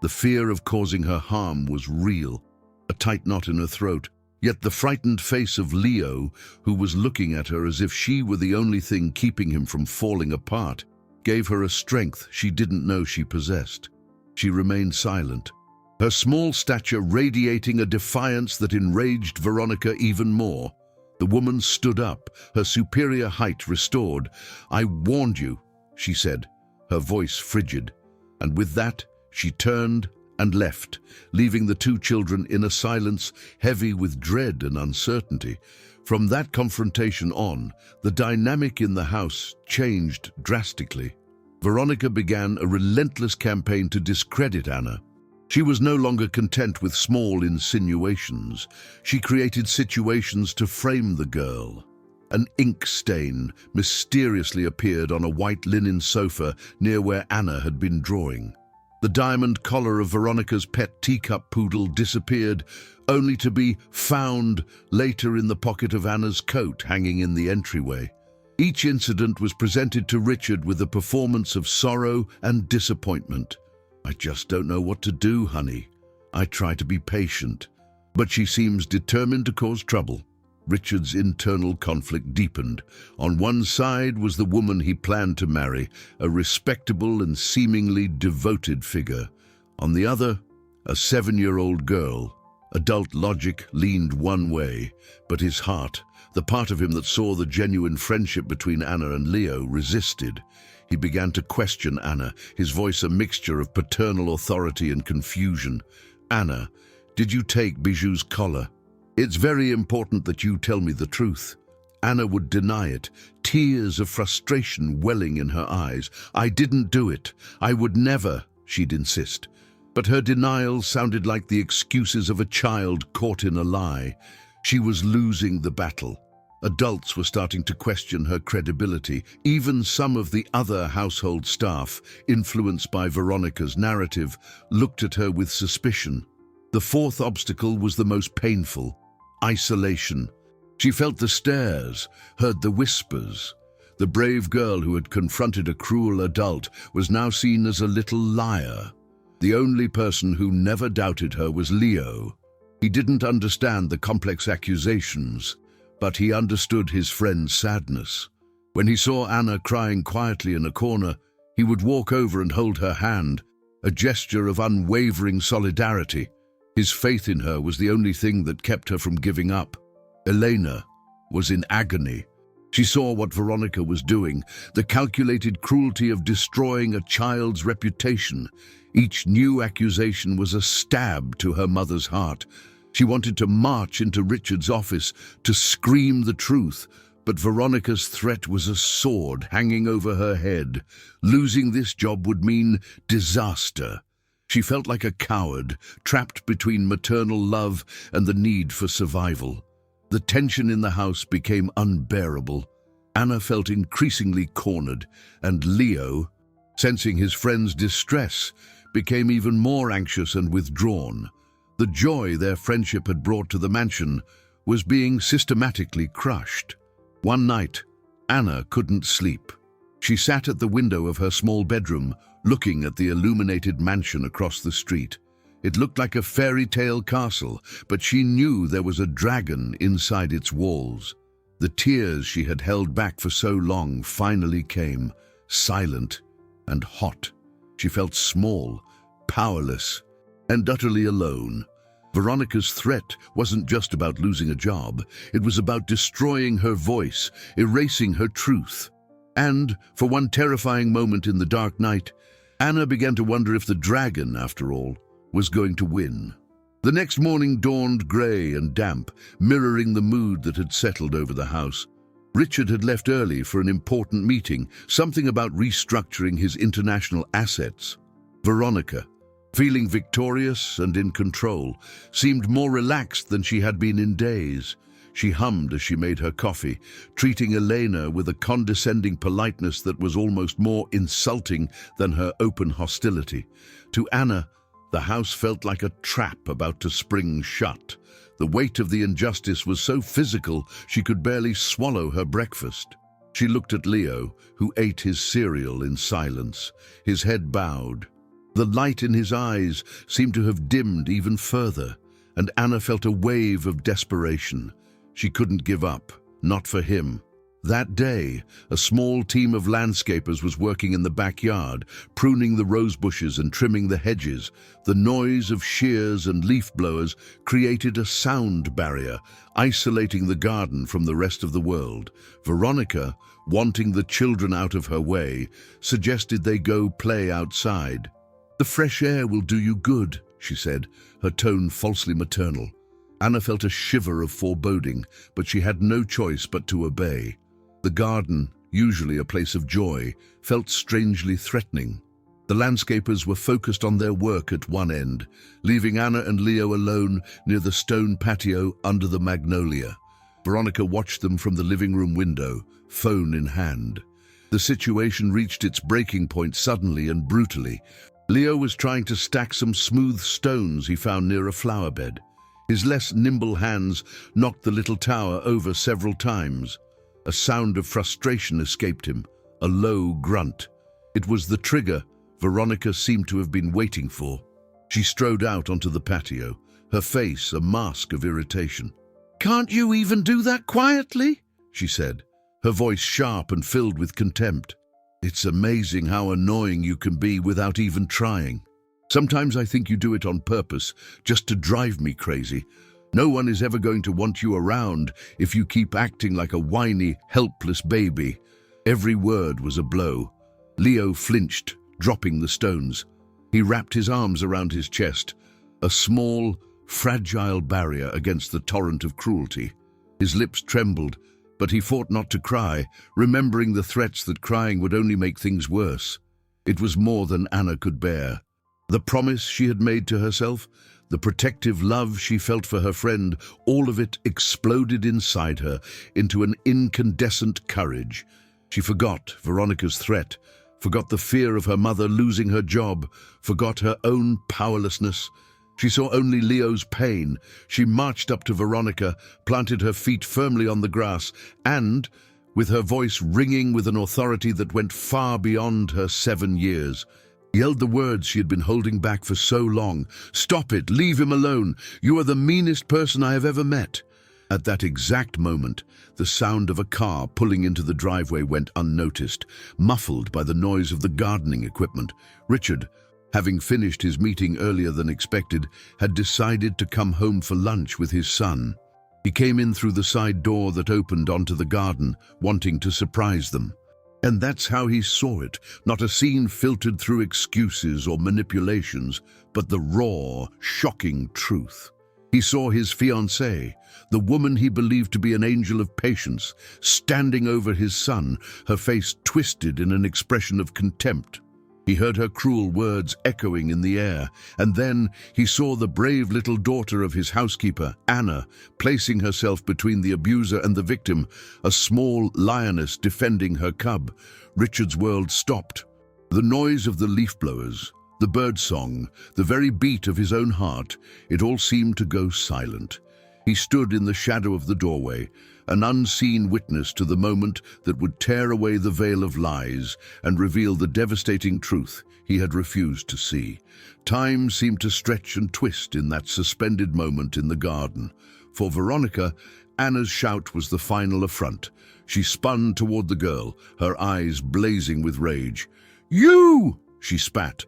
The fear of causing her harm was real, a tight knot in her throat. Yet the frightened face of Leo, who was looking at her as if she were the only thing keeping him from falling apart, gave her a strength she didn't know she possessed. She remained silent, her small stature radiating a defiance that enraged Veronica even more. The woman stood up, her superior height restored. "I warned you," she said, her voice frigid. And with that, she turned and left, leaving the two children in a silence heavy with dread and uncertainty. From that confrontation on, the dynamic in the house changed drastically. Veronica began a relentless campaign to discredit Anna. She was no longer content with small insinuations. She created situations to frame the girl. An ink stain mysteriously appeared on a white linen sofa near where Anna had been drawing. The diamond collar of Veronica's pet teacup poodle disappeared, only to be found later in the pocket of Anna's coat hanging in the entryway. Each incident was presented to Richard with a performance of sorrow and disappointment. "I just don't know what to do, honey. I try to be patient, but she seems determined to cause trouble." Richard's internal conflict deepened. On one side was the woman he planned to marry, a respectable and seemingly devoted figure. On the other, a 7-year-old girl. Adult logic leaned one way, but his heart, the part of him that saw the genuine friendship between Anna and Leo, resisted. He began to question Anna, his voice a mixture of paternal authority and confusion. "Anna, did you take Bijou's collar? It's very important that you tell me the truth." Anna would deny it, tears of frustration welling in her eyes. "I didn't do it. I would never," she'd insist. But her denial sounded like the excuses of a child caught in a lie. She was losing the battle. Adults were starting to question her credibility. Even some of the other household staff, influenced by Veronica's narrative, looked at her with suspicion. The fourth obstacle was the most painful: isolation. She felt the stares, heard the whispers. The brave girl who had confronted a cruel adult was now seen as a little liar. The only person who never doubted her was Leo. He didn't understand the complex accusations, but he understood his friend's sadness. When he saw Anna crying quietly in a corner, he would walk over and hold her hand, a gesture of unwavering solidarity. His faith in her was the only thing that kept her from giving up. Elena was in agony. She saw what Veronica was doing, the calculated cruelty of destroying a child's reputation. Each new accusation was a stab to her mother's heart. She wanted to march into Richard's office, to scream the truth, but Veronica's threat was a sword hanging over her head. Losing this job would mean disaster. She felt like a coward, trapped between maternal love and the need for survival. The tension in the house became unbearable. Anna felt increasingly cornered, and Leo, sensing his friend's distress, became even more anxious and withdrawn. The joy their friendship had brought to the mansion was being systematically crushed. One night, Anna couldn't sleep. She sat at the window of her small bedroom, looking at the illuminated mansion across the street. It looked like a fairy tale castle, but she knew there was a dragon inside its walls. The tears she had held back for so long finally came, silent and hot. She felt small, powerless, and utterly alone. Veronica's threat wasn't just about losing a job. It was about destroying her voice, erasing her truth. And, for one terrifying moment in the dark night, Anna began to wonder if the dragon, after all, was going to win. The next morning dawned grey and damp, mirroring the mood that had settled over the house. Richard had left early for an important meeting, something about restructuring his international assets. Veronica, feeling victorious and in control, seemed more relaxed than she had been in days. She hummed as she made her coffee, treating Elena with a condescending politeness that was almost more insulting than her open hostility. To Anna, the house felt like a trap about to spring shut. The weight of the injustice was so physical she could barely swallow her breakfast. She looked at Leo, who ate his cereal in silence, his head bowed. The light in his eyes seemed to have dimmed even further, and Anna felt a wave of desperation. She couldn't give up, not for him. That day, a small team of landscapers was working in the backyard, pruning the rose bushes and trimming the hedges. The noise of shears and leaf blowers created a sound barrier, isolating the garden from the rest of the world. Veronica, wanting the children out of her way, suggested they go play outside. "The fresh air will do you good," she said, her tone falsely maternal. Anna felt a shiver of foreboding, but she had no choice but to obey. The garden, usually a place of joy, felt strangely threatening. The landscapers were focused on their work at one end, leaving Anna and Leo alone near the stone patio under the magnolia. Veronica watched them from the living room window, phone in hand. The situation reached its breaking point suddenly and brutally. Leo was trying to stack some smooth stones he found near a flower bed. His less nimble hands knocked the little tower over several times. A sound of frustration escaped him, a low grunt. It was the trigger Veronica seemed to have been waiting for. She strode out onto the patio, her face a mask of irritation. "Can't you even do that quietly?" she said, her voice sharp and filled with contempt. "It's amazing how annoying you can be without even trying. Sometimes I think you do it on purpose, just to drive me crazy. No one is ever going to want you around if you keep acting like a whiny, helpless baby." Every word was a blow. Leo flinched, dropping the stones. He wrapped his arms around his chest, a small, fragile barrier against the torrent of cruelty. His lips trembled, but he fought not to cry, remembering the threats that crying would only make things worse. It was more than Anna could bear. The promise she had made to herself, the protective love she felt for her friend, all of it exploded inside her into an incandescent courage. She forgot Veronica's threat, forgot the fear of her mother losing her job, forgot her own powerlessness, She saw only Leo's pain. She marched up to Veronica, planted her feet firmly on the grass, and, with her voice ringing with an authority that went far beyond her 7 years, yelled the words she had been holding back for so long. "Stop it! Leave him alone! You are the meanest person I have ever met!" At that exact moment, the sound of a car pulling into the driveway went unnoticed, muffled by the noise of the gardening equipment. Richard, having finished his meeting earlier than expected, had decided to come home for lunch with his son. He came in through the side door that opened onto the garden, wanting to surprise them. And that's how he saw it, not a scene filtered through excuses or manipulations, but the raw, shocking truth. He saw his fiancée, the woman he believed to be an angel of patience, standing over his son, her face twisted in an expression of contempt. He heard her cruel words echoing in the air, and then he saw the brave little daughter of his housekeeper, Anna, placing herself between the abuser and the victim, a small lioness defending her cub. Richard's world stopped. The noise of the leaf blowers, the birdsong, the very beat of his own heart, it all seemed to go silent. He stood in the shadow of the doorway, an unseen witness to the moment that would tear away the veil of lies and reveal the devastating truth he had refused to see. Time seemed to stretch and twist in that suspended moment in the garden. For Veronica, Anna's shout was the final affront. She spun toward the girl, her eyes blazing with rage. "You!" she spat,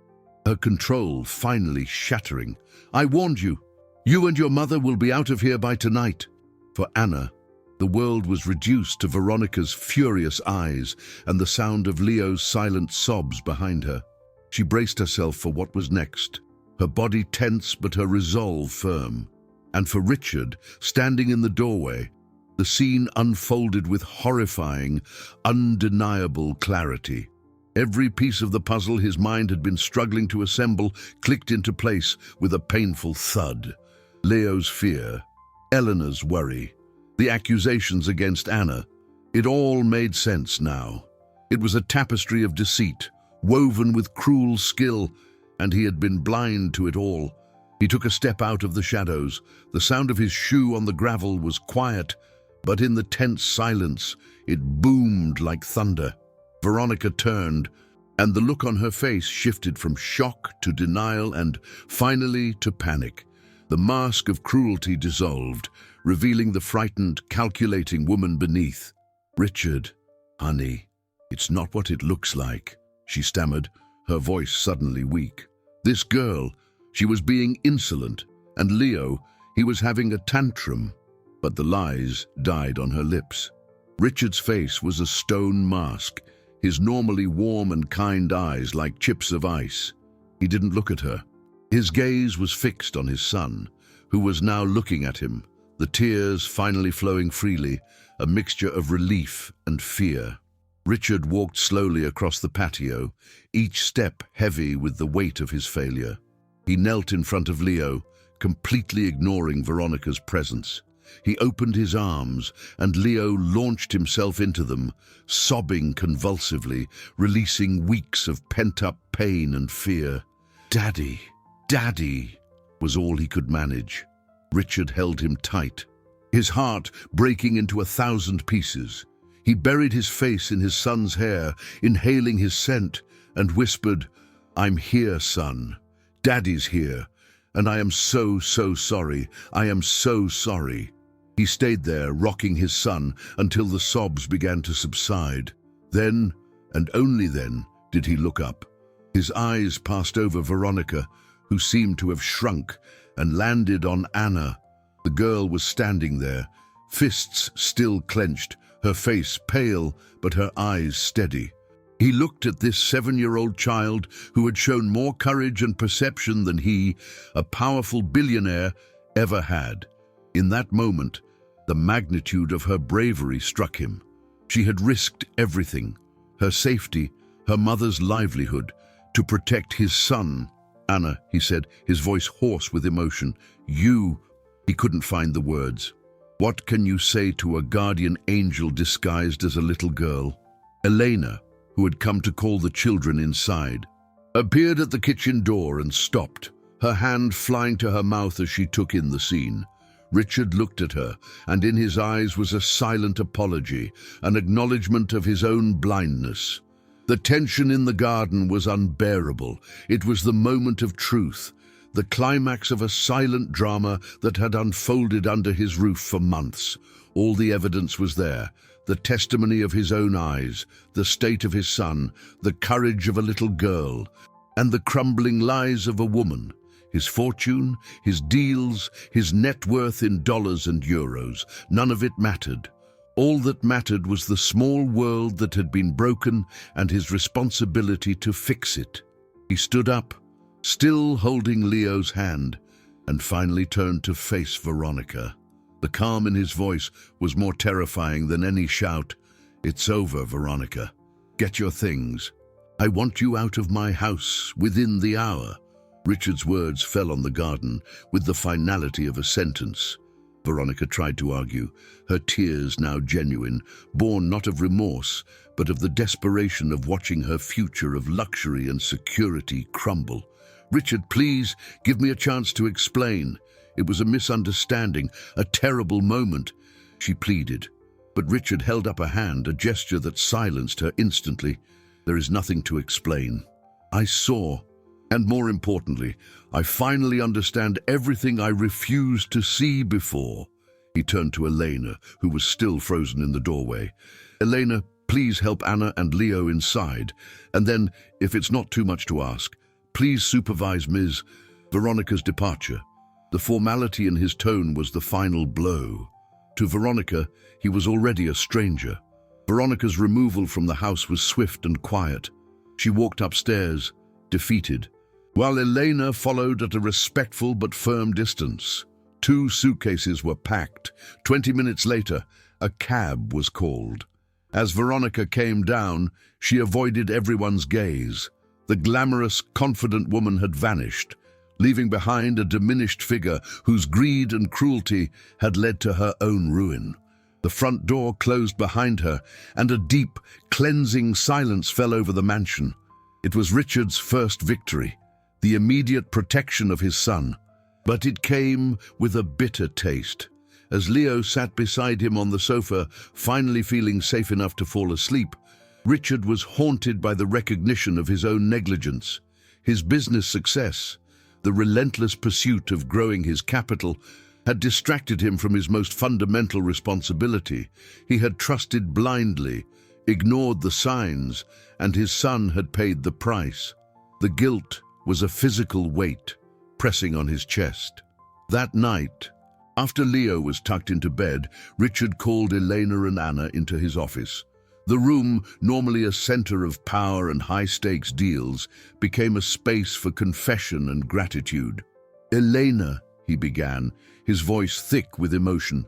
her control finally shattering. "I warned you. You and your mother will be out of here by tonight." For Anna, the world was reduced to Veronica's furious eyes and the sound of Leo's silent sobs behind her. She braced herself for what was next, her body tense but her resolve firm. And for Richard, standing in the doorway, the scene unfolded with horrifying, undeniable clarity. Every piece of the puzzle his mind had been struggling to assemble clicked into place with a painful thud. Leo's fear, Eleanor's worry, the accusations against Anna. It all made sense now. It was a tapestry of deceit, woven with cruel skill, and he had been blind to it all. He took a step out of the shadows. The sound of his shoe on the gravel was quiet, but in the tense silence, it boomed like thunder. Veronica turned, and the look on her face shifted from shock to denial and, finally, to panic. The mask of cruelty dissolved, revealing the frightened, calculating woman beneath. "Richard, honey, it's not what it looks like," she stammered, her voice suddenly weak. This girl, she was being insolent, and Leo, he was having a tantrum, but the lies died on her lips. Richard's face was a stone mask, his normally warm and kind eyes like chips of ice. He didn't look at her. His gaze was fixed on his son, who was now looking at him, the tears finally flowing freely, a mixture of relief and fear. Richard walked slowly across the patio, each step heavy with the weight of his failure. He knelt in front of Leo, completely ignoring Veronica's presence. He opened his arms, and Leo launched himself into them, sobbing convulsively, releasing weeks of pent-up pain and fear. "Daddy, Daddy," was all he could manage. Richard held him tight, his heart breaking into 1,000 pieces. He buried his face in his son's hair, inhaling his scent, and whispered, "I'm here, son. Daddy's here, and I am so, so sorry. I am so sorry." He stayed there, rocking his son, until the sobs began to subside. Then, and only then, did he look up. His eyes passed over Veronica, who seemed to have shrunk, and landed on Anna. The girl was standing there, fists still clenched, her face pale, but her eyes steady. He looked at this 7-year-old child who had shown more courage and perception than he, a powerful billionaire, ever had. In that moment, the magnitude of her bravery struck him. She had risked everything, her safety, her mother's livelihood, to protect his son. "Anna," he said, his voice hoarse with emotion, "you—" He couldn't find the words. What can you say to a guardian angel disguised as a little girl? Elena, who had come to call the children inside, appeared at the kitchen door and stopped, her hand flying to her mouth as she took in the scene. Richard looked at her, and in his eyes was a silent apology, an acknowledgement of his own blindness. The tension in the garden was unbearable. It was the moment of truth, the climax of a silent drama that had unfolded under his roof for months. All the evidence was there, the testimony of his own eyes, the state of his son, the courage of a little girl, and the crumbling lies of a woman. His fortune, his deals, his net worth in dollars and euros, none of it mattered. All that mattered was the small world that had been broken and his responsibility to fix it. He stood up, still holding Leo's hand, and finally turned to face Veronica. The calm in his voice was more terrifying than any shout. "It's over, Veronica. Get your things. I want you out of my house within the hour." Richard's words fell on the garden with the finality of a sentence. Veronica tried to argue, her tears now genuine, born not of remorse, but of the desperation of watching her future of luxury and security crumble. "Richard, please, give me a chance to explain. It was a misunderstanding, a terrible moment," she pleaded. But Richard held up a hand, a gesture that silenced her instantly. "There is nothing to explain. I saw, and more importantly, I finally understand everything I refused to see before." He turned to Elena, who was still frozen in the doorway. "Elena, please help Anna and Leo inside. And then, if it's not too much to ask, please supervise Ms. Veronica's departure." The formality in his tone was the final blow. To Veronica, he was already a stranger. Veronica's removal from the house was swift and quiet. She walked upstairs, defeated, while Elena followed at a respectful but firm distance. 2 suitcases were packed. 20 minutes later, a cab was called. As Veronica came down, she avoided everyone's gaze. The glamorous, confident woman had vanished, leaving behind a diminished figure whose greed and cruelty had led to her own ruin. The front door closed behind her, and a deep, cleansing silence fell over the mansion. It was Richard's first victory, the immediate protection of his son. But it came with a bitter taste. As Leo sat beside him on the sofa, finally feeling safe enough to fall asleep, Richard was haunted by the recognition of his own negligence. His business success, the relentless pursuit of growing his capital, had distracted him from his most fundamental responsibility. He had trusted blindly, ignored the signs, and his son had paid the price. The guilt was a physical weight pressing on his chest. That night, after Leo was tucked into bed, Richard called Elena and Anna into his office. The room, normally a center of power and high-stakes deals, became a space for confession and gratitude. "Elena," he began, his voice thick with emotion,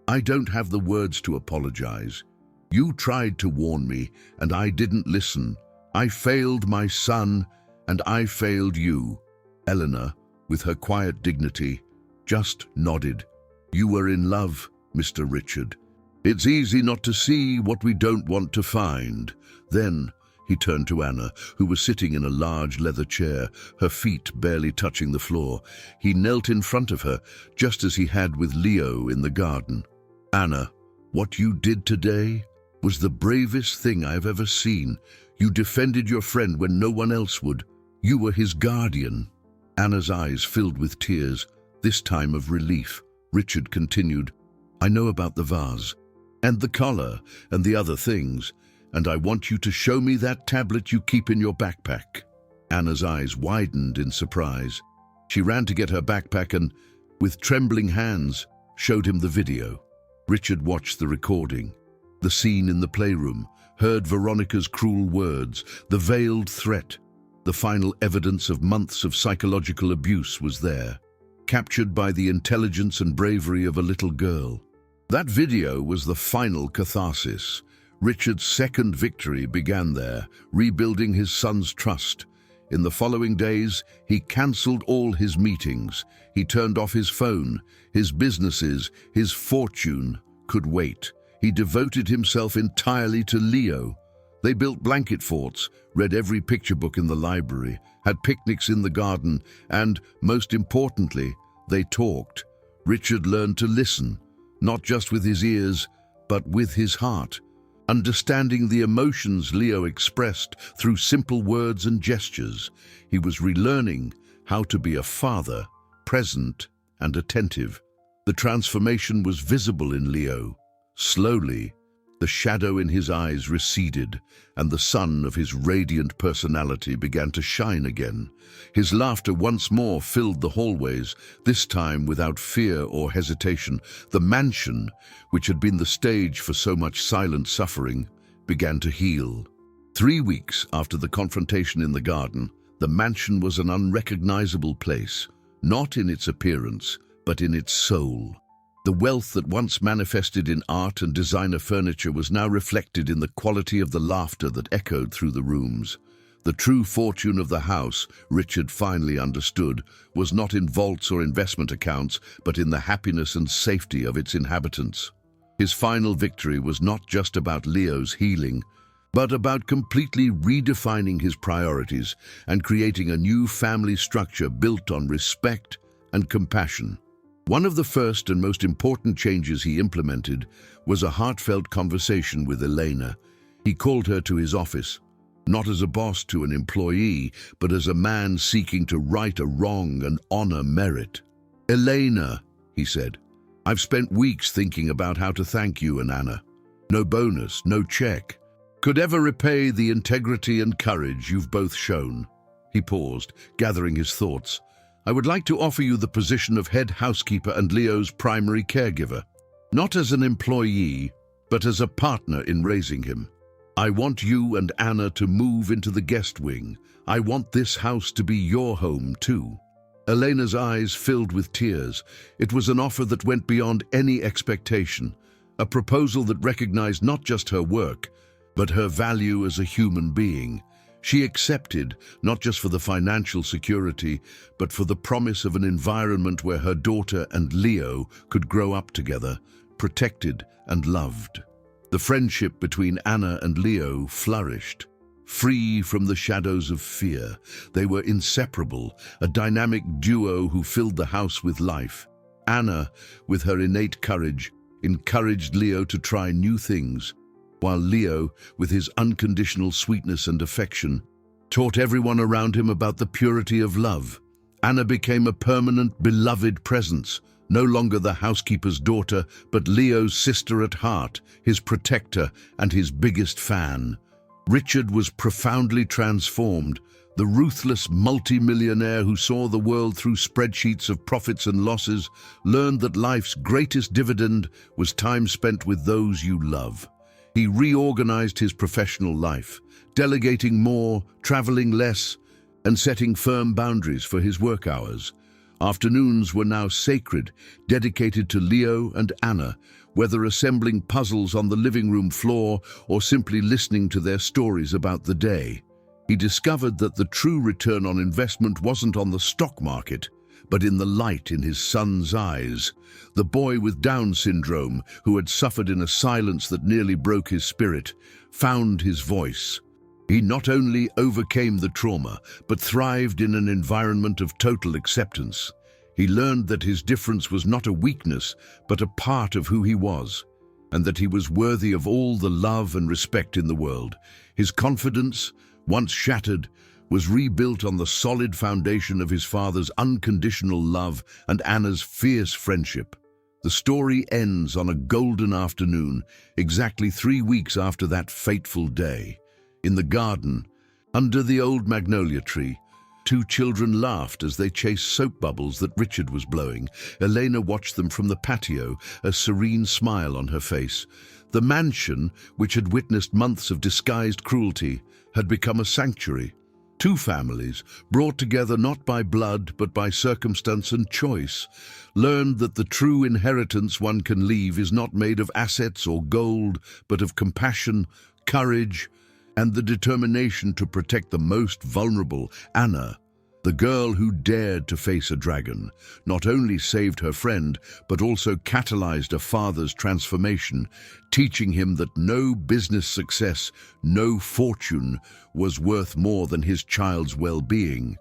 "I don't have the words to apologize. You tried to warn me, and I didn't listen. I failed my son, and I failed you." Eleanor, with her quiet dignity, just nodded. "You were in love, Mr. Richard. It's easy not to see what we don't want to find." Then he turned to Anna, who was sitting in a large leather chair, her feet barely touching the floor. He knelt in front of her, just as he had with Leo in the garden. "Anna, what you did today was the bravest thing I've ever seen. You defended your friend when no one else would. You were his guardian." Anna's eyes filled with tears, this time of relief. Richard continued, "I know about the vase, and the collar, and the other things, and I want you to show me that tablet you keep in your backpack." Anna's eyes widened in surprise. She ran to get her backpack and, with trembling hands, showed him the video. Richard watched the recording, the scene in the playroom, heard Veronica's cruel words, the veiled threat. The final evidence of months of psychological abuse was there, captured by the intelligence and bravery of a little girl. That video was the final catharsis. Richard's second victory began there, rebuilding his son's trust. In the following days, he cancelled all his meetings. He turned off his phone. His businesses, his fortune could wait. He devoted himself entirely to Leo. They built blanket forts, read every picture book in the library, had picnics in the garden, and, most importantly, they talked. Richard learned to listen, not just with his ears, but with his heart, understanding the emotions Leo expressed through simple words and gestures. He was relearning how to be a father, present and attentive. The transformation was visible in Leo. Slowly, the shadow in his eyes receded, and the sun of his radiant personality began to shine again. His laughter once more filled the hallways, this time without fear or hesitation. The mansion, which had been the stage for so much silent suffering, began to heal. 3 weeks after the confrontation in the garden, the mansion was an unrecognizable place, not in its appearance, but in its soul. The wealth that once manifested in art and designer furniture was now reflected in the quality of the laughter that echoed through the rooms. The true fortune of the house, Richard finally understood, was not in vaults or investment accounts, but in the happiness and safety of its inhabitants. His final victory was not just about Leo's healing, but about completely redefining his priorities and creating a new family structure built on respect and compassion. One of the first and most important changes he implemented was a heartfelt conversation with Elena. He called her to his office, not as a boss to an employee, but as a man seeking to right a wrong and honor merit. "Elena," he said, "I've spent weeks thinking about how to thank you and Anna. No bonus, no check could ever repay the integrity and courage you've both shown." He paused, gathering his thoughts. "I would like to offer you the position of head housekeeper and Leo's primary caregiver, not as an employee, but as a partner in raising him. I want you and Anna to move into the guest wing. I want this house to be your home too." Elena's eyes filled with tears. It was an offer that went beyond any expectation, a proposal that recognized not just her work, but her value as a human being. She accepted, not just for the financial security, but for the promise of an environment where her daughter and Leo could grow up together, protected and loved. The friendship between Anna and Leo flourished. Free from the shadows of fear, they were inseparable, a dynamic duo who filled the house with life. Anna, with her innate courage, encouraged Leo to try new things, while Leo, with his unconditional sweetness and affection, taught everyone around him about the purity of love. Anna became a permanent, beloved presence, no longer the housekeeper's daughter, but Leo's sister at heart, his protector and his biggest fan. Richard was profoundly transformed. The ruthless multi-millionaire who saw the world through spreadsheets of profits and losses learned that life's greatest dividend was time spent with those you love. He reorganized his professional life, delegating more, traveling less, and setting firm boundaries for his work hours. Afternoons were now sacred, dedicated to Leo and Anna, whether assembling puzzles on the living room floor or simply listening to their stories about the day. He discovered that the true return on investment wasn't on the stock market, but in the light in his son's eyes. The boy with Down syndrome, who had suffered in a silence that nearly broke his spirit, found his voice. He not only overcame the trauma, but thrived in an environment of total acceptance. He learned that his difference was not a weakness, but a part of who he was, and that he was worthy of all the love and respect in the world. His confidence, once shattered, was rebuilt on the solid foundation of his father's unconditional love and Anna's fierce friendship. The story ends on a golden afternoon, exactly 3 weeks after that fateful day. In the garden, under the old magnolia tree, 2 children laughed as they chased soap bubbles that Richard was blowing. Elena watched them from the patio, a serene smile on her face. The mansion, which had witnessed months of disguised cruelty, had become a sanctuary. 2 families, brought together not by blood but by circumstance and choice, learned that the true inheritance one can leave is not made of assets or gold, but of compassion, courage, and the determination to protect the most vulnerable. Anna, The girl who dared to face a dragon not only saved her friend, but also catalyzed a father's transformation, teaching him that no business success, no fortune was worth more than his child's well-being.